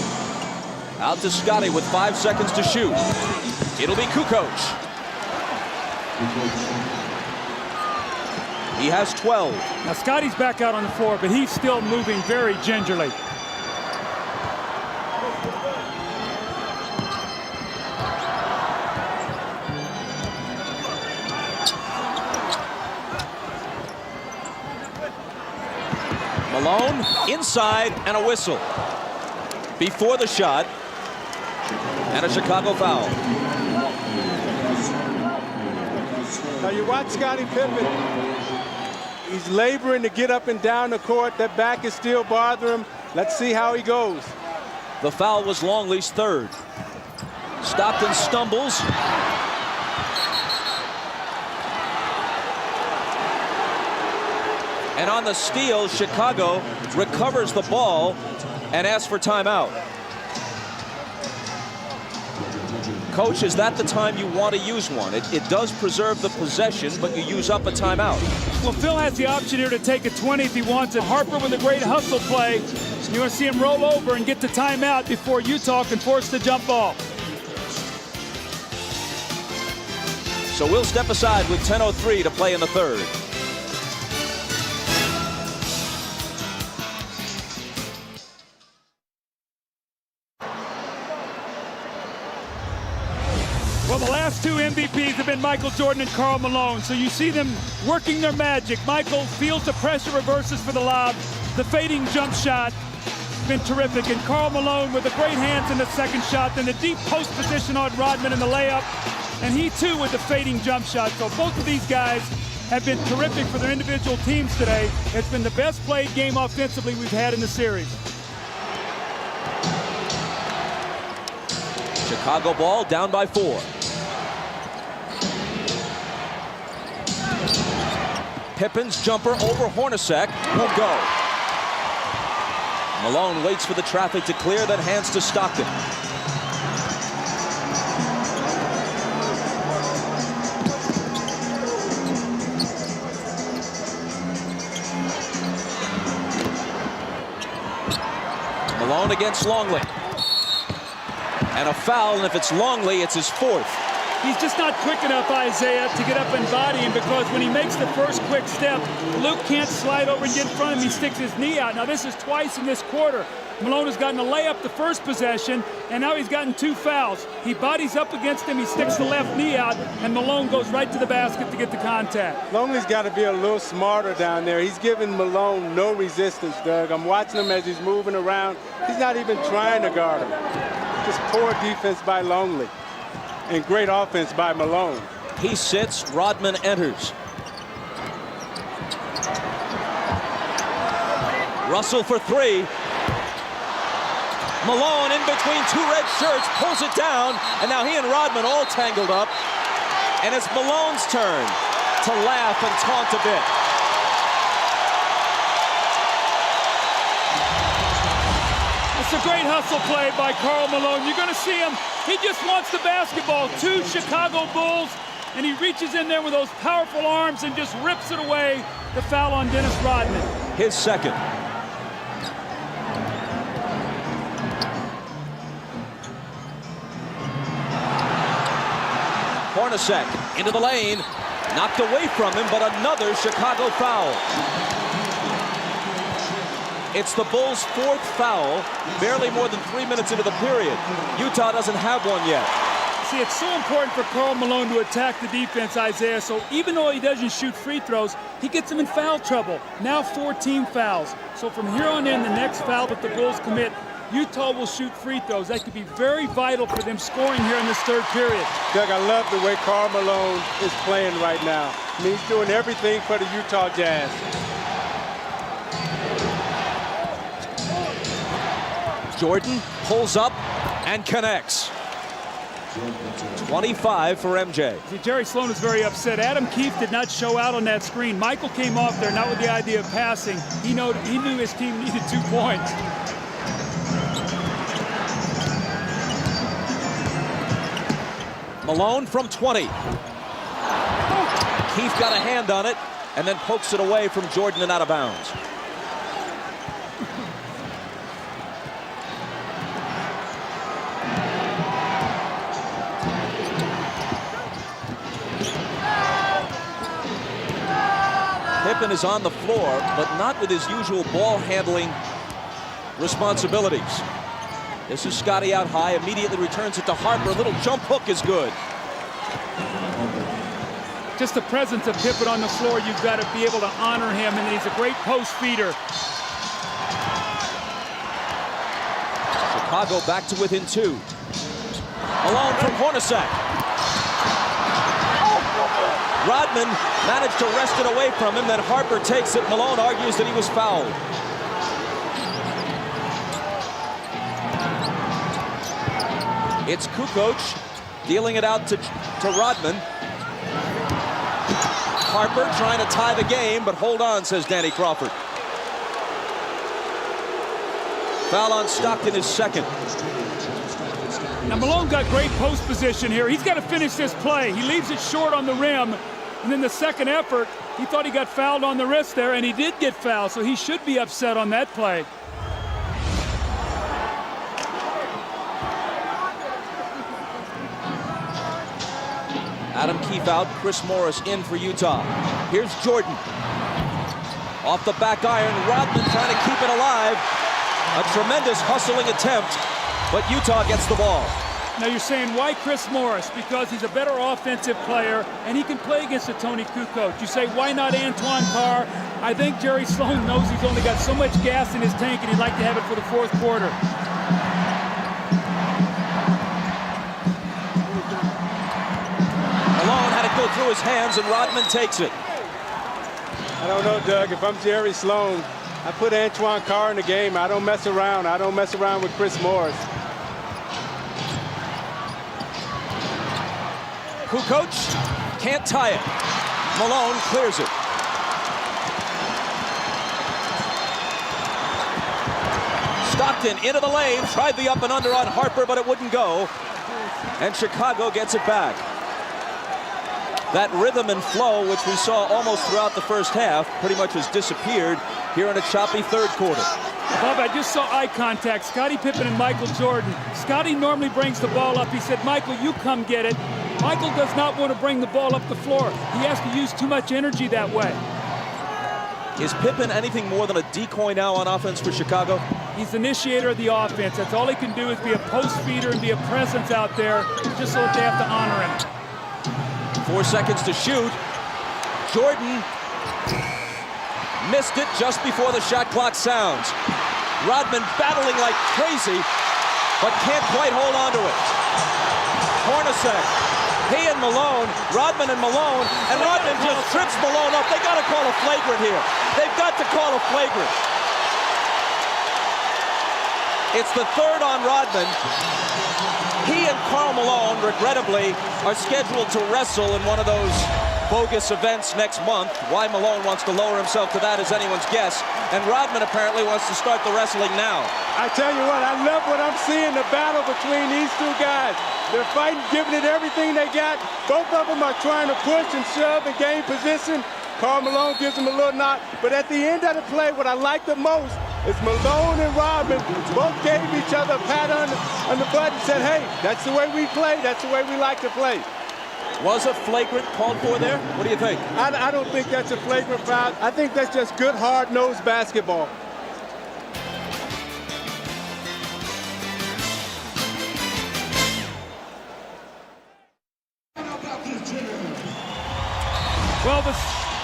out to Scottie with 5 seconds to shoot. It'll be Kukoc. He has 12. Now Scottie's back out on the floor, but he's still moving very gingerly. Malone inside and a whistle before the shot, and a Chicago foul. Now you watch Scottie Pippen. He's laboring to get up and down the court. That back is still bothering him. Let's see how he goes. The foul was Longley's 3rd. Stockton stumbles. And on the steal, Chicago recovers the ball and asks for timeout. Coach, is that the time you want to use one? It does preserve the possession, but you use up a timeout. Well, Phil has the option here to take a 20 if he wants it. Harper with a great hustle play. You want to see him roll over and get the timeout before Utah can force the jump ball. So we'll step aside with 10:03 to play in the third. Well, the last 2 MVPs have been Michael Jordan and Karl Malone, so you see them working their magic. Michael feels the pressure, reverses for the lob, the fading jump shot. been terrific. And Karl Malone with the great hands in the second shot, then the deep post position on Rodman in the layup, and he too with the fading jump shot. So both of these guys have been terrific for their individual teams today. It's been the best played game offensively we've had in the series. Chicago ball down by 4. Pippen's jumper over Hornacek won't go. Malone waits for the traffic to clear, then hands to Stockton. Malone against Longley. And a foul, and if it's Longley, it's his 4th. He's just not quick enough, Isaiah, to get up and body him, because when he makes the first quick step, Luke can't slide over and get in front of him. He sticks his knee out. Now, this is twice in this quarter. Malone has gotten a layup the first possession, and now he's gotten 2 fouls. He bodies up against him, he sticks the left knee out, and Malone goes right to the basket to get the contact. Longley's got to be a little smarter down there. He's giving Malone no resistance, Doug. I'm watching him as he's moving around. He's not even trying to guard him. Just poor defense by Longley. And great offense by Malone. He sits, Rodman enters. Russell for 3. Malone in between 2 red shirts, pulls it down, and now he and Rodman all tangled up. And it's Malone's turn to laugh and taunt a bit. It's a great hustle play by Karl Malone. You're going to see him. He just wants the basketball. 2 Chicago Bulls, and he reaches in there with those powerful arms and just rips it away. The foul on Dennis Rodman. His 2nd. Hornacek into the lane. Knocked away from him, but another Chicago foul. It's the Bulls' 4th foul, barely more than 3 minutes into the period. Utah doesn't have one yet. See, it's so important for Karl Malone to attack the defense, Isaiah, so even though he doesn't shoot free throws, he gets them in foul trouble. Now 14 fouls. So from here on in, the next foul that the Bulls commit, Utah will shoot free throws. That could be very vital for them scoring here in this 3rd period. Doug, I love the way Karl Malone is playing right now. I mean, he's doing everything for the Utah Jazz. Jordan pulls up and connects. 25 for MJ. See, Jerry Sloan is very upset. Adam Keefe did not show out on that screen. Michael came off there, not with the idea of passing. He knew his team needed 2 points. Malone from 20. Keefe got a hand on it and then pokes it away from Jordan and out of bounds. Pippen is on the floor, but not with his usual ball handling responsibilities. This is Scotty out high, immediately returns it to Harper. A little jump hook is good. Just the presence of Pippen on the floor, you've got to be able to honor him, and he's a great post feeder. Chicago back to within 2. Malone from Hornacek. Rodman managed to wrest it away from him, then Harper takes it. Malone argues that he was fouled. It's Kukoc dealing it out to Rodman. Harper trying to tie the game, but hold on, says Danny Crawford. Foul on Stockton is 2nd. Now Malone got great post position here. He's got to finish this play. He leaves it short on the rim, and then the second effort, he thought he got fouled on the wrist there, and he did get fouled, so he should be upset on that play. Adam Keefe out, Chris Morris in for Utah. Here's Jordan. Off the back iron, Rodman trying to keep it alive. A tremendous hustling attempt, but Utah gets the ball. Now you're saying, why Chris Morris? Because he's a better offensive player, and he can play against a Tony Kukoc. You say, why not Antoine Carr? I think Jerry Sloan knows he's only got so much gas in his tank, and he'd like to have it for the fourth quarter. Malone had it go through his hands, and Rodman takes it. I don't know, Doug. If I'm Jerry Sloan, I put Antoine Carr in the game. I don't mess around. I don't mess around with Chris Morris. Kukoc can't tie it. Malone clears it. Stockton into the lane, tried the up and under on Harper, but it wouldn't go. And Chicago gets it back. That rhythm and flow, which we saw almost throughout the first half, pretty much has disappeared here in a choppy third quarter. Bob, I just saw eye contact. Scottie Pippen and Michael Jordan. Scottie normally brings the ball up. He said, Michael, you come get it. Michael does not want to bring the ball up the floor. He has to use too much energy that way. Is Pippen anything more than a decoy now on offense for Chicago? He's the initiator of the offense. That's all he can do, is be a post feeder and be a presence out there, just so that they have to honor him. 4 seconds to shoot. Jordan missed it just before the shot clock sounds. Rodman battling like crazy, but can't quite hold on to it. Hornacek, he and Malone, Rodman and Malone, and Rodman just trips Malone up. They got to call a flagrant here. They've got to call a flagrant. It's the third on Rodman. He and Karl Malone, regrettably, are scheduled to wrestle in one of those bogus events next month. Why Malone wants to lower himself to that is anyone's guess. And Rodman apparently wants to start the wrestling now. I tell you what, I love what I'm seeing, the battle between these two guys. They're fighting, giving it everything they got. Both of them are trying to push and shove and gain position. Karl Malone gives him a little knock. But at the end of the play, what I like the most is Malone and Rodman both gave each other a pat on the butt and said, hey, that's the way we play. That's the way we like to play. Was a flagrant called for there? What do you think? I don't think that's a flagrant foul. I think that's just good, hard-nosed basketball. Well, the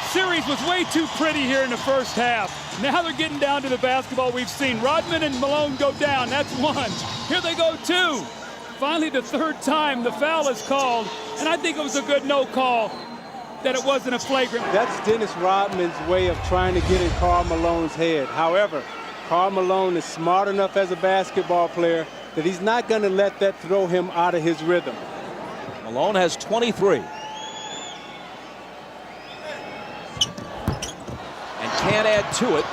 series was way too pretty here in the first half. Now they're getting down to the basketball we've seen. Rodman and Malone go down. That's one. Here they go, two. Finally, the third time the foul is called, and I think it was a good no call that it wasn't a flagrant. That's Dennis Rodman's way of trying to get in Karl Malone's head. However, Karl Malone is smart enough as a basketball player that he's not going to let that throw him out of his rhythm. Malone has 23. And can't add to it.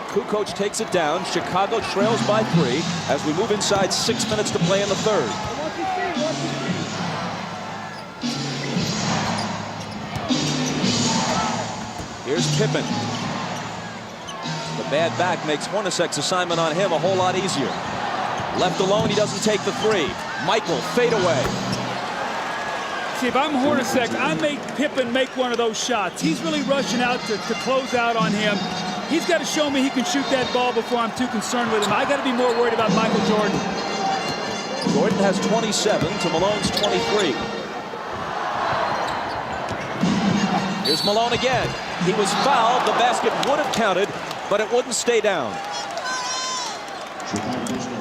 Kukoc takes it down. Chicago trails by 3 as we move inside 6 minutes to play in the third. Here's Pippen. The bad back makes Hornacek's assignment on him a whole lot easier. Left alone, he doesn't take the 3. Michael, fade away. See, if I'm Hornacek, I make Pippen make one of those shots. He's really rushing out to close out on him. He's got to show me he can shoot that ball before I'm too concerned with him. I got to be more worried about Michael Jordan. Jordan has 27 to Malone's 23. Here's Malone again. He was fouled. The basket would have counted, but it wouldn't stay down.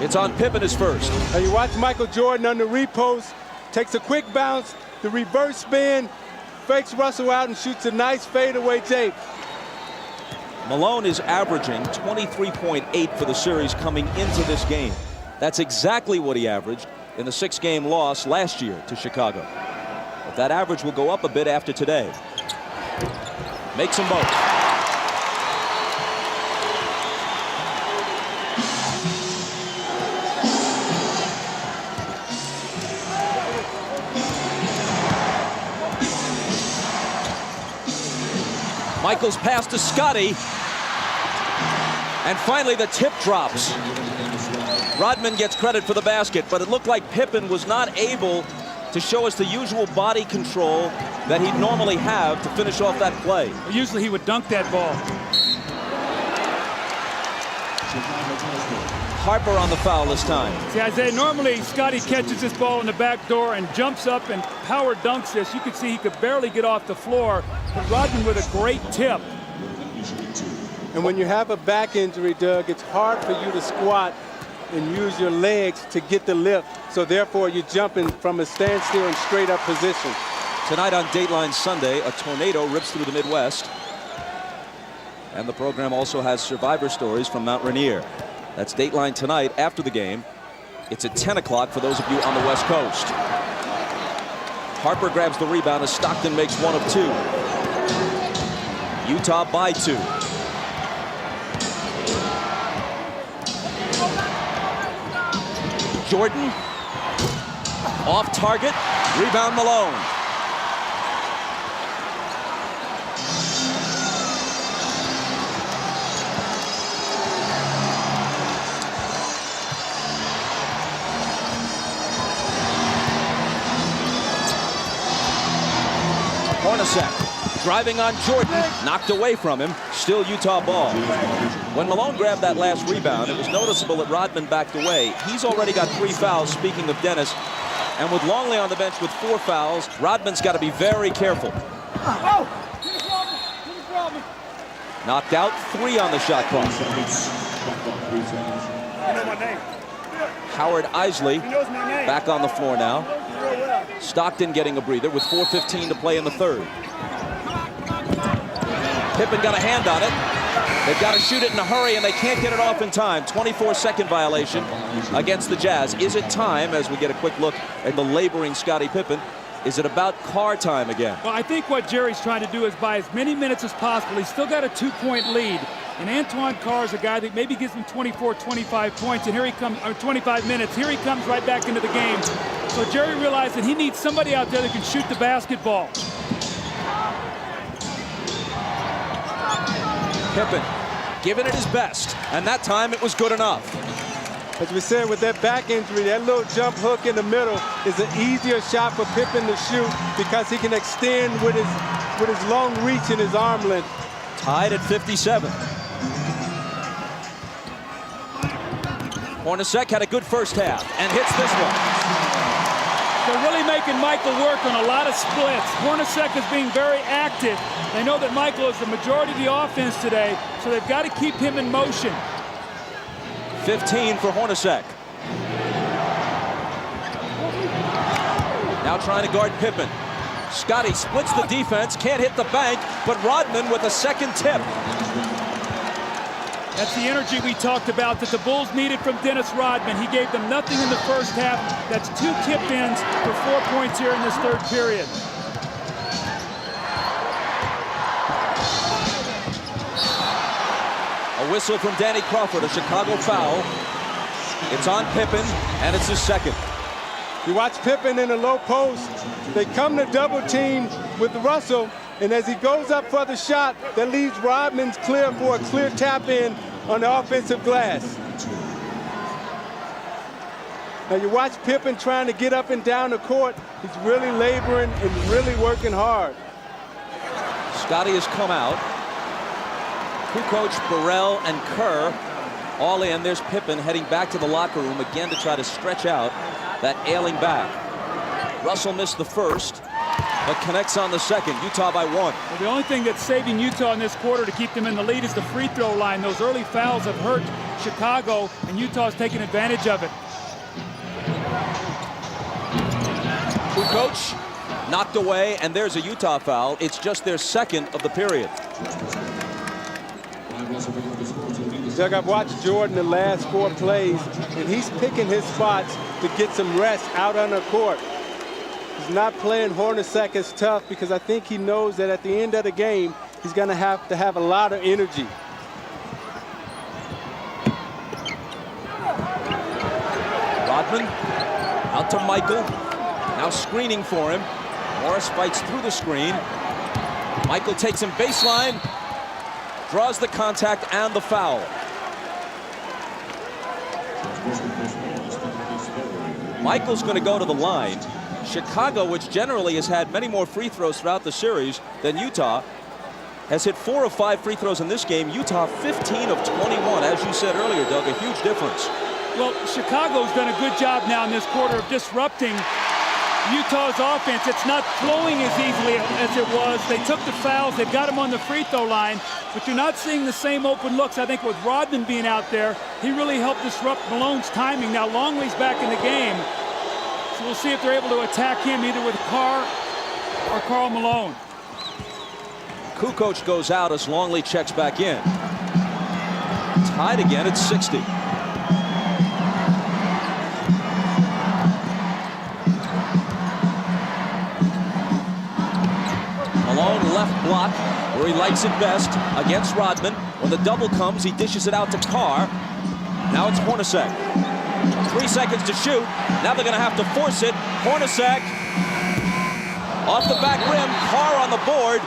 It's on Pippen his first. Now you watch Michael Jordan on the repost, takes a quick bounce, the reverse spin, fakes Russell out and shoots a nice fadeaway tape. Malone is averaging 23.8 for the series coming into this game. That's exactly what he averaged in the 6-game loss last year to Chicago. But that average will go up a bit after today. Makes them both. Michael's pass to Scottie. And finally the tip drops. Rodman gets credit for the basket, but it looked like Pippen was not able to show us the usual body control that he'd normally have to finish off that play. Usually he would dunk that ball. Harper on the foul this time. See, Isaiah, normally Scotty catches this ball in the back door and jumps up and power dunks this. You can see he could barely get off the floor, but Rodman with a great tip. And when you have a back injury, Doug, it's hard for you to squat and use your legs to get the lift. So therefore, you're jumping from a standstill and straight up position. Tonight on Dateline Sunday, a tornado rips through the Midwest. And the program also has survivor stories from Mount Rainier. That's Dateline tonight after the game. It's at 10 o'clock for those of you on the West Coast. Harper grabs the rebound as Stockton makes one of two. Utah by two. Jordan off target, rebound Malone. Hornacek driving on Jordan, knocked away from him, still Utah ball. When Malone grabbed that last rebound, it was noticeable that Rodman backed away. He's already got 3 fouls, speaking of Dennis. And with Longley on the bench with 4 fouls, Rodman's got to be very careful. Knocked out, 3 on the shot clock. Howard Isley back on the floor now. Stockton getting a breather with 4:15 to play in the third. Pippen got a hand on it. They've got to shoot it in a hurry, and they can't get it off in time. 24-second violation against the Jazz. Is it time, as we get a quick look at the laboring Scottie Pippen, is it about Carr time again? Well, I think what Jerry's trying to do is buy as many minutes as possible. He's still got a 2-point lead. And Antoine Carr is a guy that maybe gives him 24, 25 points, and here he comes, or 25 minutes. Here he comes right back into the game. So Jerry realized that he needs somebody out there that can shoot the basketball. Pippen giving it his best, and that time it was good enough. As we said, with that back injury, that little jump hook in the middle is an easier shot for Pippen to shoot because he can extend with his long reach and his arm length. Tied at 57. Hornacek had a good first half and hits this one. They're really making Michael work on a lot of splits. Hornacek is being very active. They know that Michael is the majority of the offense today, so they've got to keep him in motion. 15 for Hornacek. Now trying to guard Pippen. Scotty splits the defense, can't hit the bank, but Rodman with a second tip. That's the energy we talked about that the Bulls needed from Dennis Rodman. He gave them nothing in the first half. That's 2 tip-ins for 4 points here in this third period. A whistle from Danny Crawford, a Chicago foul. It's on Pippen, and it's his second. You watch Pippen in the low post. They come to double team with Russell, and as he goes up for the shot, that leaves Rodman's clear for a clear tap in on the offensive glass. Now you watch Pippen trying to get up and down the court. He's really laboring and really working hard. Scotty has come out. Kukoc, Burrell, and Kerr all in. There's Pippen heading back to the locker room again to try to stretch out that ailing back. Russell missed the first, but connects on the second. Utah by 1. Well, the only thing that's saving Utah in this quarter to keep them in the lead is the free throw line. Those early fouls have hurt Chicago, and Utah's taking advantage of it. Kukoc knocked away, and there's a Utah foul. It's just their second of the period. Doug, I've watched Jordan the last 4 plays, and he's picking his spots to get some rest out on the court. He's not playing Hornacek as tough because I think he knows that at the end of the game, he's going to have a lot of energy. Rodman out to Michael. Now screening for him. Morris fights through the screen. Michael takes him baseline. Draws the contact and the foul. Michael's going to go to the line. Chicago, which generally has had many more free throws throughout the series than Utah, has hit 4 of 5 free throws in this game. Utah 15 of 21. As you said earlier, Doug, a huge difference. Well, Chicago's done a good job now in this quarter of disrupting Utah's offense. It's not flowing as easily as it was. They took the fouls. They've got him on the free throw line, but you're not seeing the same open looks. I think with Rodman being out there, he really helped disrupt Malone's timing. Now Longley's back in the game, so we'll see if they're able to attack him either with Carr or Karl Malone. Kukoc goes out as Longley checks back in. Tied again at 60. Malone left block where he likes it best against Rodman. When the double comes, he dishes it out to Carr. Now it's Hornacek. 3 seconds to shoot. Now they're going to have to force it. Hornacek off the back rim. Carr on the board.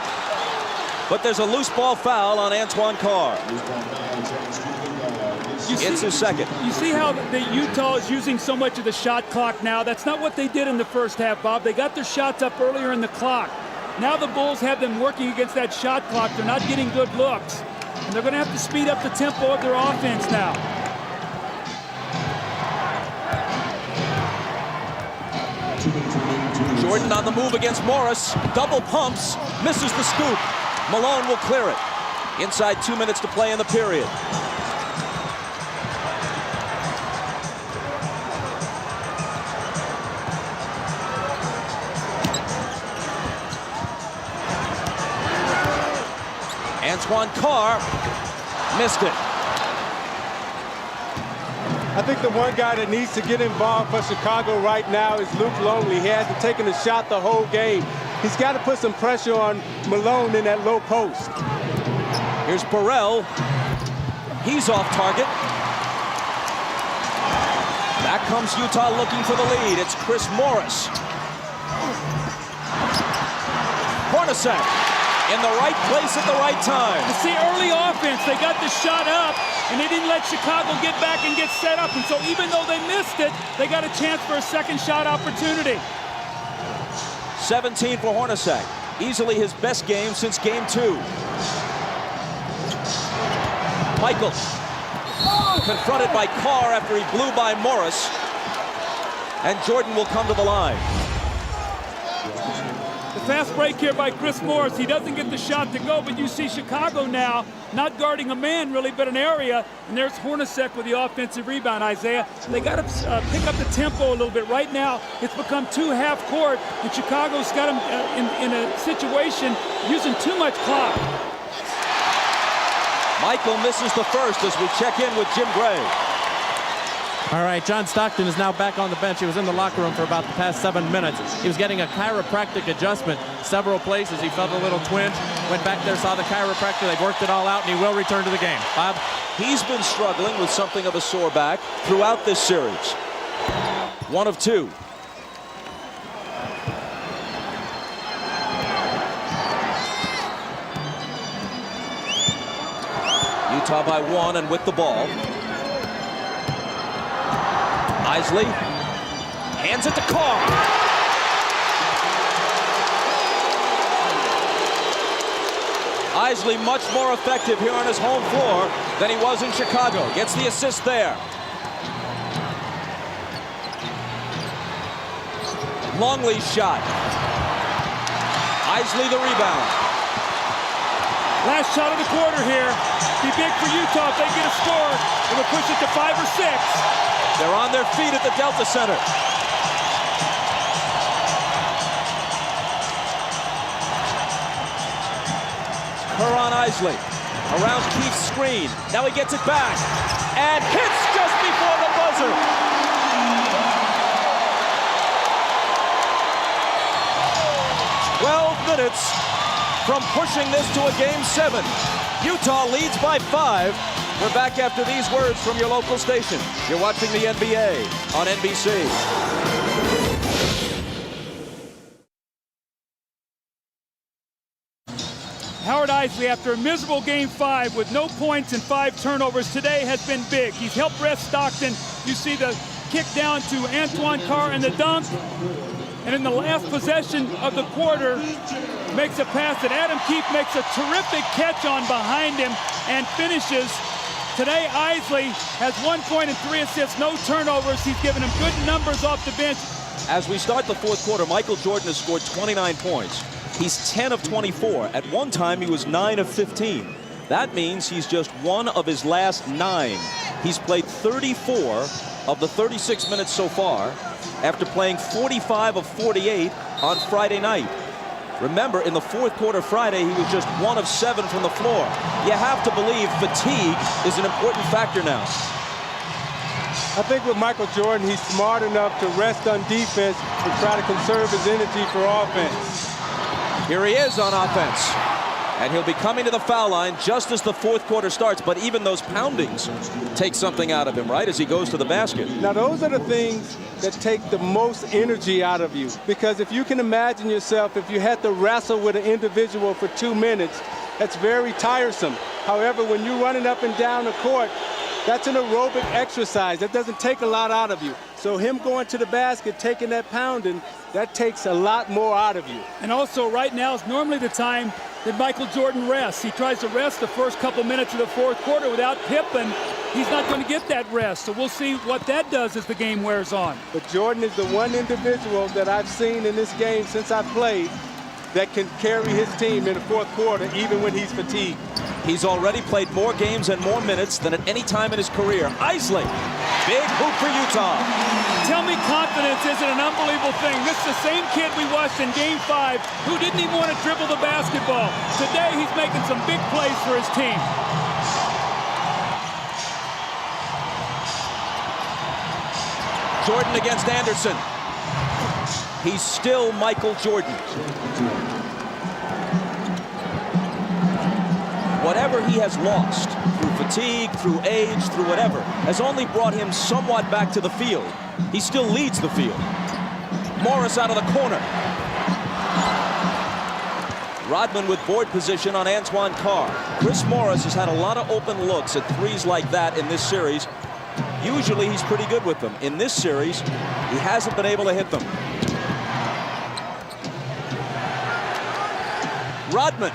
But there's a loose ball foul on Antoine Carr. It's his second. You see how the Utah is using so much of the shot clock now? That's not what they did in the first half, Bob. They got their shots up earlier in the clock. Now the Bulls have them working against that shot clock. They're not getting good looks. And they're going to have to speed up the tempo of their offense now. Jordan on the move against Morris. Double pumps. Misses the scoop. Malone will clear it. Inside 2 minutes to play in the period. Antoine Carr missed it. I think the one guy that needs to get involved for Chicago right now is Luke Longley. He hasn't taken a shot the whole game. He's got to put some pressure on Malone in that low post. Here's Burrell. He's off target. Back comes Utah looking for the lead. It's Chris Morris. Hornacek in the right place at the right time. You see, early offense, they got the shot up, and they didn't let Chicago get back and get set up. And so even though they missed it, they got a chance for a second shot opportunity. 17 for Hornacek. Easily his best game since game 2. Michael confronted by Carr after he blew by Morris. And Jordan will come to the line. The fast break here by Chris Morris. He doesn't get the shot to go, but you see Chicago now not guarding a man really, but an area. And there's Hornacek with the offensive rebound, Isaiah. They got to pick up the tempo a little bit. Right now, it's become too half court, and Chicago's got them in a situation using too much clock. Michael misses the first as we check in with Jim Gray. All right, John Stockton is now back on the bench. He was in the locker room for about the past 7 minutes. He was getting a chiropractic adjustment several places. He felt a little twinge, went back there, saw the chiropractor. They worked it all out, and he will return to the game. Bob? He's been struggling with something of a sore back throughout this series. 1 of 2. Utah by 1 and with the ball. Isley hands it to Carr. Isley much more effective here on his home floor than he was in Chicago. Gets the assist there. Longley's shot. Isley the rebound. Last shot of the quarter here. Be big for Utah if they get a score. It'll push it to 5 or 6. They're on their feet at the Delta Center. Kerr on Isley. Around Keith's screen. Now he gets it back. And hits just before the buzzer. Minutes from pushing this to a game 7. Utah leads by 5. We're back after these words from your local station. You're watching the NBA on NBC. Howard Isley, after a miserable game 5 with no points and 5 turnovers, today has been big. He's helped rest Stockton. You see the kick down to Antoine Carr and the dunk. And in the last possession of the quarter, makes a pass, and Adam Keefe makes a terrific catch on behind him and finishes. Today, Isley has 1 point and 3 assists, no turnovers. He's given him good numbers off the bench. As we start the fourth quarter, Michael Jordan has scored 29 points. He's 10 of 24. At one time, he was 9 of 15. That means he's just one of his last 9. He's played 34 of the 36 minutes so far after playing 45 of 48 on Friday night. Remember, in the fourth quarter Friday, he was just 1 of 7 from the floor. You have to believe fatigue is an important factor now. I think with Michael Jordan, he's smart enough to rest on defense and try to conserve his energy for offense. Here he is on offense. And he'll be coming to the foul line just as the fourth quarter starts. But even those poundings take something out of him, right, as he goes to the basket. Now, those are the things that take the most energy out of you. Because if you can imagine yourself, if you had to wrestle with an individual for 2 minutes, that's very tiresome. However, when you're running up and down the court, that's an aerobic exercise. That doesn't take a lot out of you. So him going to the basket, taking that pounding, that takes a lot more out of you. And also, right now is normally the time that Michael Jordan rests. He tries to rest the first couple minutes of the fourth quarter without Pippen. He's not going to get that rest. So we'll see what that does as the game wears on. But Jordan is the one individual that I've seen in this game since I played that can carry his team in the fourth quarter even when he's fatigued. He's already played more games and more minutes than at any time in his career. Isley, big hoop for Utah. Tell me confidence isn't an unbelievable thing. This is the same kid we watched in Game 5 who didn't even want to dribble the basketball. Today he's making some big plays for his team. Jordan against Anderson. He's still Michael Jordan. Whatever he has lost through fatigue, through age, through whatever, has only brought him somewhat back to the field. He still leads the field. Morris out of the corner. Rodman with board position on Antoine Carr. Chris Morris has had a lot of open looks at threes like that in this series. Usually he's pretty good with them. In this series, he hasn't been able to hit them. Rodman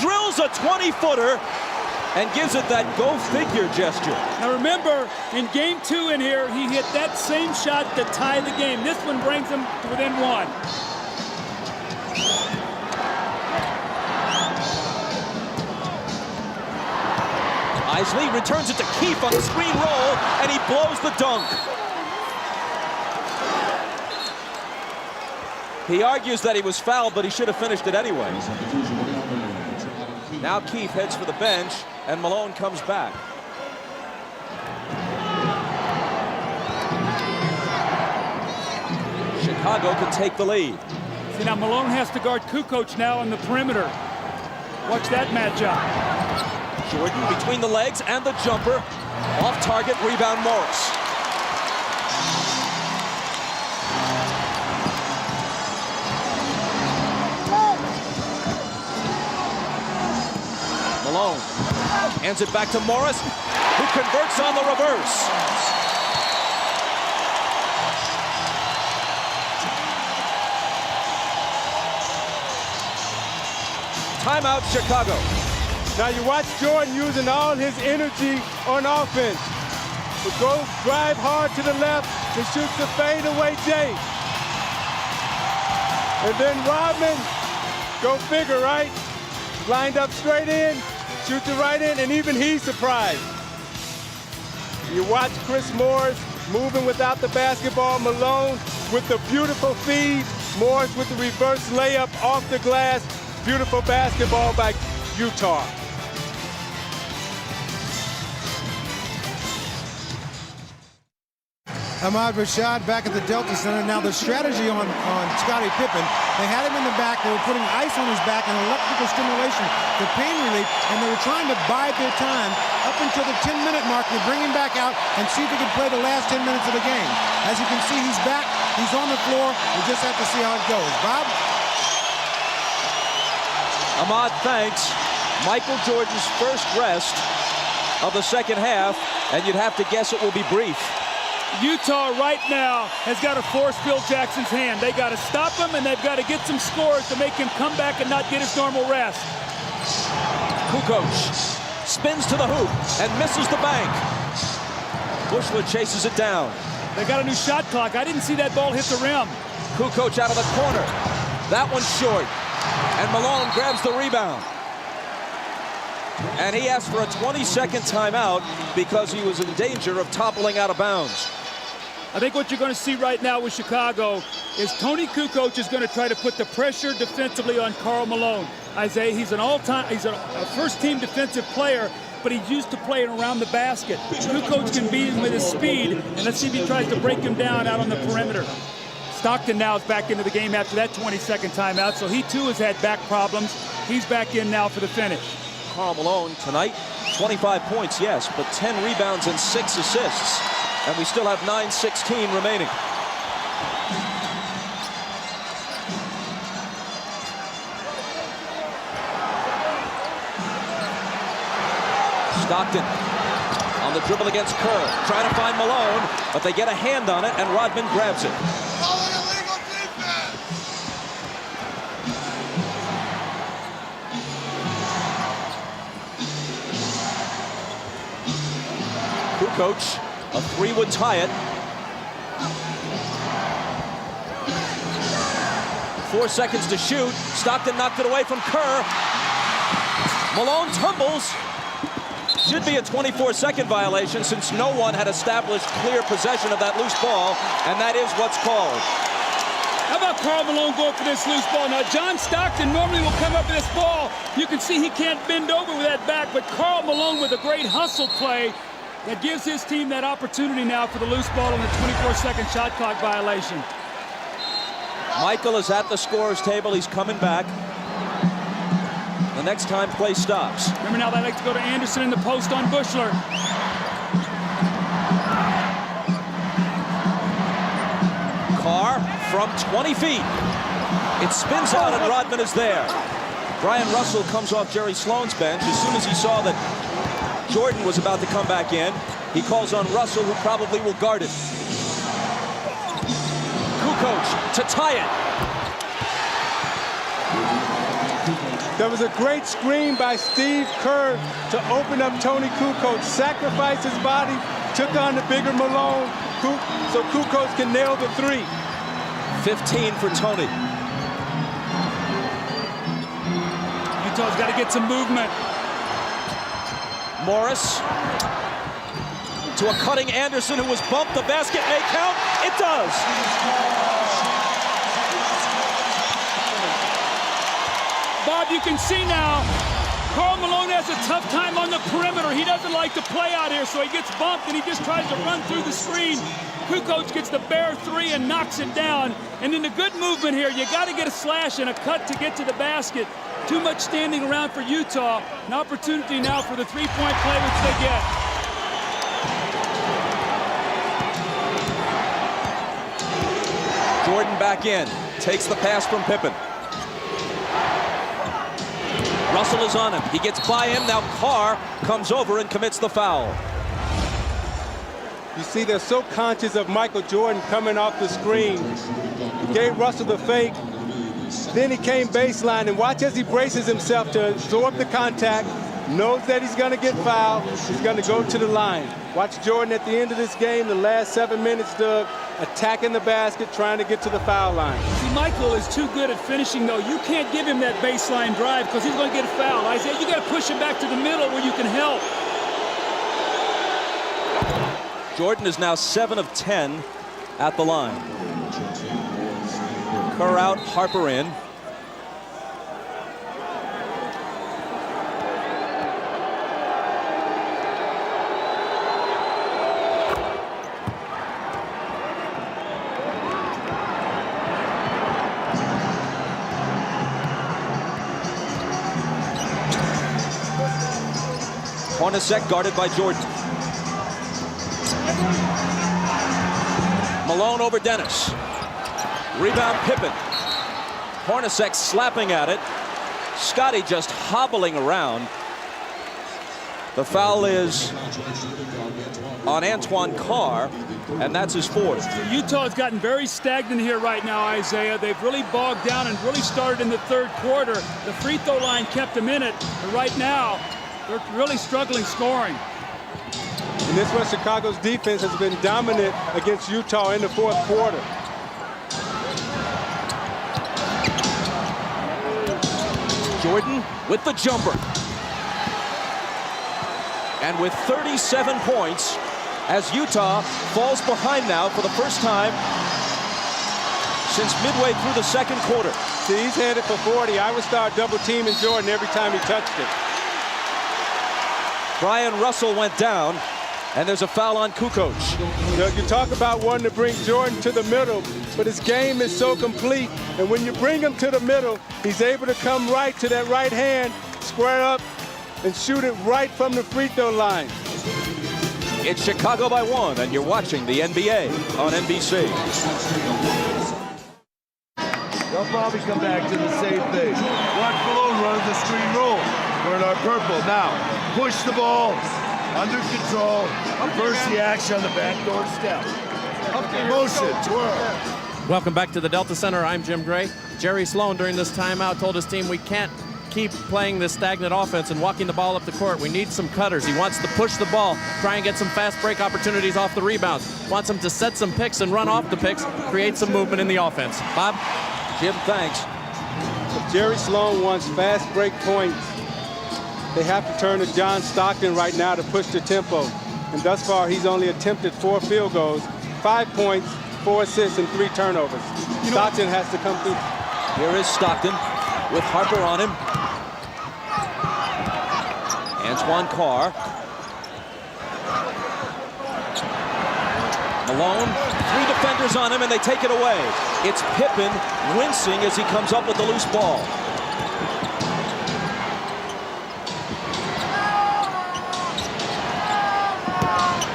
drills a 20-footer and gives it that go-figure gesture. Now remember, in Game 2 in here, he hit that same shot to tie the game. This one brings him to within 1. Isley returns it to Keefe on the screen roll, and he blows the dunk. He argues that he was fouled, but he should have finished it anyway. Now Keefe heads for the bench, and Malone comes back. Chicago can take the lead. See, now Malone has to guard Kukoc now on the perimeter. Watch that matchup. Jordan between the legs and the jumper. Off target, rebound Morris. Malone hands it back to Morris, who converts on the reverse. Timeout, Chicago. Now you watch Jordan using all his energy on offense. To go drive hard to the left and shoots the fadeaway J. And then Rodman, go figure, right? Lined up straight in, shoots it right in, and even he's surprised. You watch Chris Morris moving without the basketball. Malone with the beautiful feed. Morris with the reverse layup off the glass. Beautiful basketball by Utah. Ahmad Rashad back at the Delta Center. Now the strategy on Scottie Pippen, they had him in the back. They were putting ice on his back and electrical stimulation for pain relief, and they were trying to bide their time up until the 10-minute mark to bring him back out and see if he could play the last 10 minutes of the game. As you can see, he's back. He's on the floor. We just have to see how it goes. Bob? Ahmad thanks. Michael Jordan's first rest of the second half, and you'd have to guess it will be brief. Utah right now has got to force Phil Jackson's hand. They got to stop him, and they've got to get some scores to make him come back and not get his normal rest. Kukoc spins to the hoop and misses the bank. Buechler chases it down. They got a new shot clock. I didn't see that ball hit the rim. Kukoc out of the corner. That one's short. And Malone grabs the rebound. And he asked for a 20-second timeout because he was in danger of toppling out of bounds. I think what you're going to see right now with Chicago is Tony Kukoc is going to try to put the pressure defensively on Karl Malone. Isaiah, he's a first-team defensive player, but he's used to playing around the basket. Kukoc can beat him with his speed, and let's see if he tries to break him down out on the perimeter. Stockton now is back into the game after that 20-second timeout, so he too has had back problems. He's back in now for the finish. Karl Malone tonight, 25 points, yes, but 10 rebounds and 6 assists. And we still have 9:16 remaining. Stockton on the dribble against Kerr, trying to find Malone, but they get a hand on it, and Rodman grabs it. Kukoc, a 3 would tie it. 4 seconds to shoot. Stockton knocked it away from Kerr. Malone tumbles. Should be a 24-second violation since no one had established clear possession of that loose ball, and that is what's called. How about Karl Malone going for this loose ball? Now, John Stockton normally will come up with this ball. You can see he can't bend over with that back, but Karl Malone with a great hustle play that gives his team that opportunity now for the loose ball on the 24-second shot clock violation. Michael is at the scorer's table. He's coming back. The next time play stops. Remember now they like to go to Anderson in the post on Buechler. Carr from 20 feet. It spins out and Rodman is there. Brian Russell comes off Jerry Sloan's bench. As soon as he saw that Jordan was about to come back in, he calls on Russell, who probably will guard it. Kukoc to tie it. There was a great screen by Steve Kerr to open up Tony Kukoc, sacrificed his body, took on the bigger Malone, so Kukoc can nail the 3. 15 for Tony. Utah's got to get some movement. Morris to a cutting Anderson, who was bumped. The basket may count. It does. Bob, you can see now, Karl Malone has a tough time on the perimeter. He doesn't like to play out here, so he gets bumped and he just tries to run through the screen. Kukoc gets the bare 3 and knocks it down. And in the good movement here, you got to get a slash and a cut to get to the basket. Too much standing around for Utah. An opportunity now for the three-point play, which they get. Jordan back in, takes the pass from Pippen. Russell is on him. He gets by him. Now Carr comes over and commits the foul. You see, they're so conscious of Michael Jordan coming off the screen. He gave Russell the fake. Then he came baseline, and watch as he braces himself to absorb the contact, knows that he's going to get fouled. He's going to go to the line. Watch Jordan at the end of this game, the last 7 minutes, Doug, attacking the basket, trying to get to the foul line. See, Michael is too good at finishing, though. You can't give him that baseline drive because he's going to get fouled. Isaiah, you got to push him back to the middle where you can help. Jordan is now 7 of 10 at the line. Kerr out, Harper in. Hornacek guarded by Jordan. Malone over Dennis. Rebound Pippen. Hornacek slapping at it. Scotty just hobbling around. The foul is on Antoine Carr. and that's his fourth. Utah's gotten very stagnant here right now, Isaiah. They've really bogged down and really started in the third quarter. The free throw line kept them in it, but right now they're really struggling scoring. And this was Chicago's defense has been dominant against Utah in the fourth quarter. Jordan with the jumper. And with 37 points, as Utah falls behind now for the first time since midway through the second quarter. See, he's headed for 40. I would start double teaming Jordan every time he touched it. Brian Russell went down, and there's a foul on Kukoc. You talk about wanting to bring Jordan to the middle, but his game is so complete. And when you bring him to the middle, he's able to come right to that right hand, square up, and shoot it right from the free throw line. It's Chicago by 1, and you're watching the NBA on NBC. They'll probably come back to the same thing. Watch Malone run the screen roll. We're in our purple. Now, push the ball. Under control. Reverse the action on the backdoor step. Motion, twirl. Welcome back to the Delta Center. I'm Jim Gray. Jerry Sloan during this timeout told his team we can't keep playing this stagnant offense and walking the ball up the court. We need some cutters. He wants to push the ball, try and get some fast break opportunities off the rebounds. Wants them to set some picks and run off the picks, create some movement in the offense. Bob? Jim, thanks. If Jerry Sloan wants fast break points, they have to turn to John Stockton right now to push the tempo. And thus far, he's only attempted 4 field goals, 5 points, 4 assists, and 3 turnovers. Stockton has to come through. Here is Stockton with Harper on him. Antoine Carr. Malone, 3 defenders on him, and they take it away. It's Pippen wincing as he comes up with the loose ball.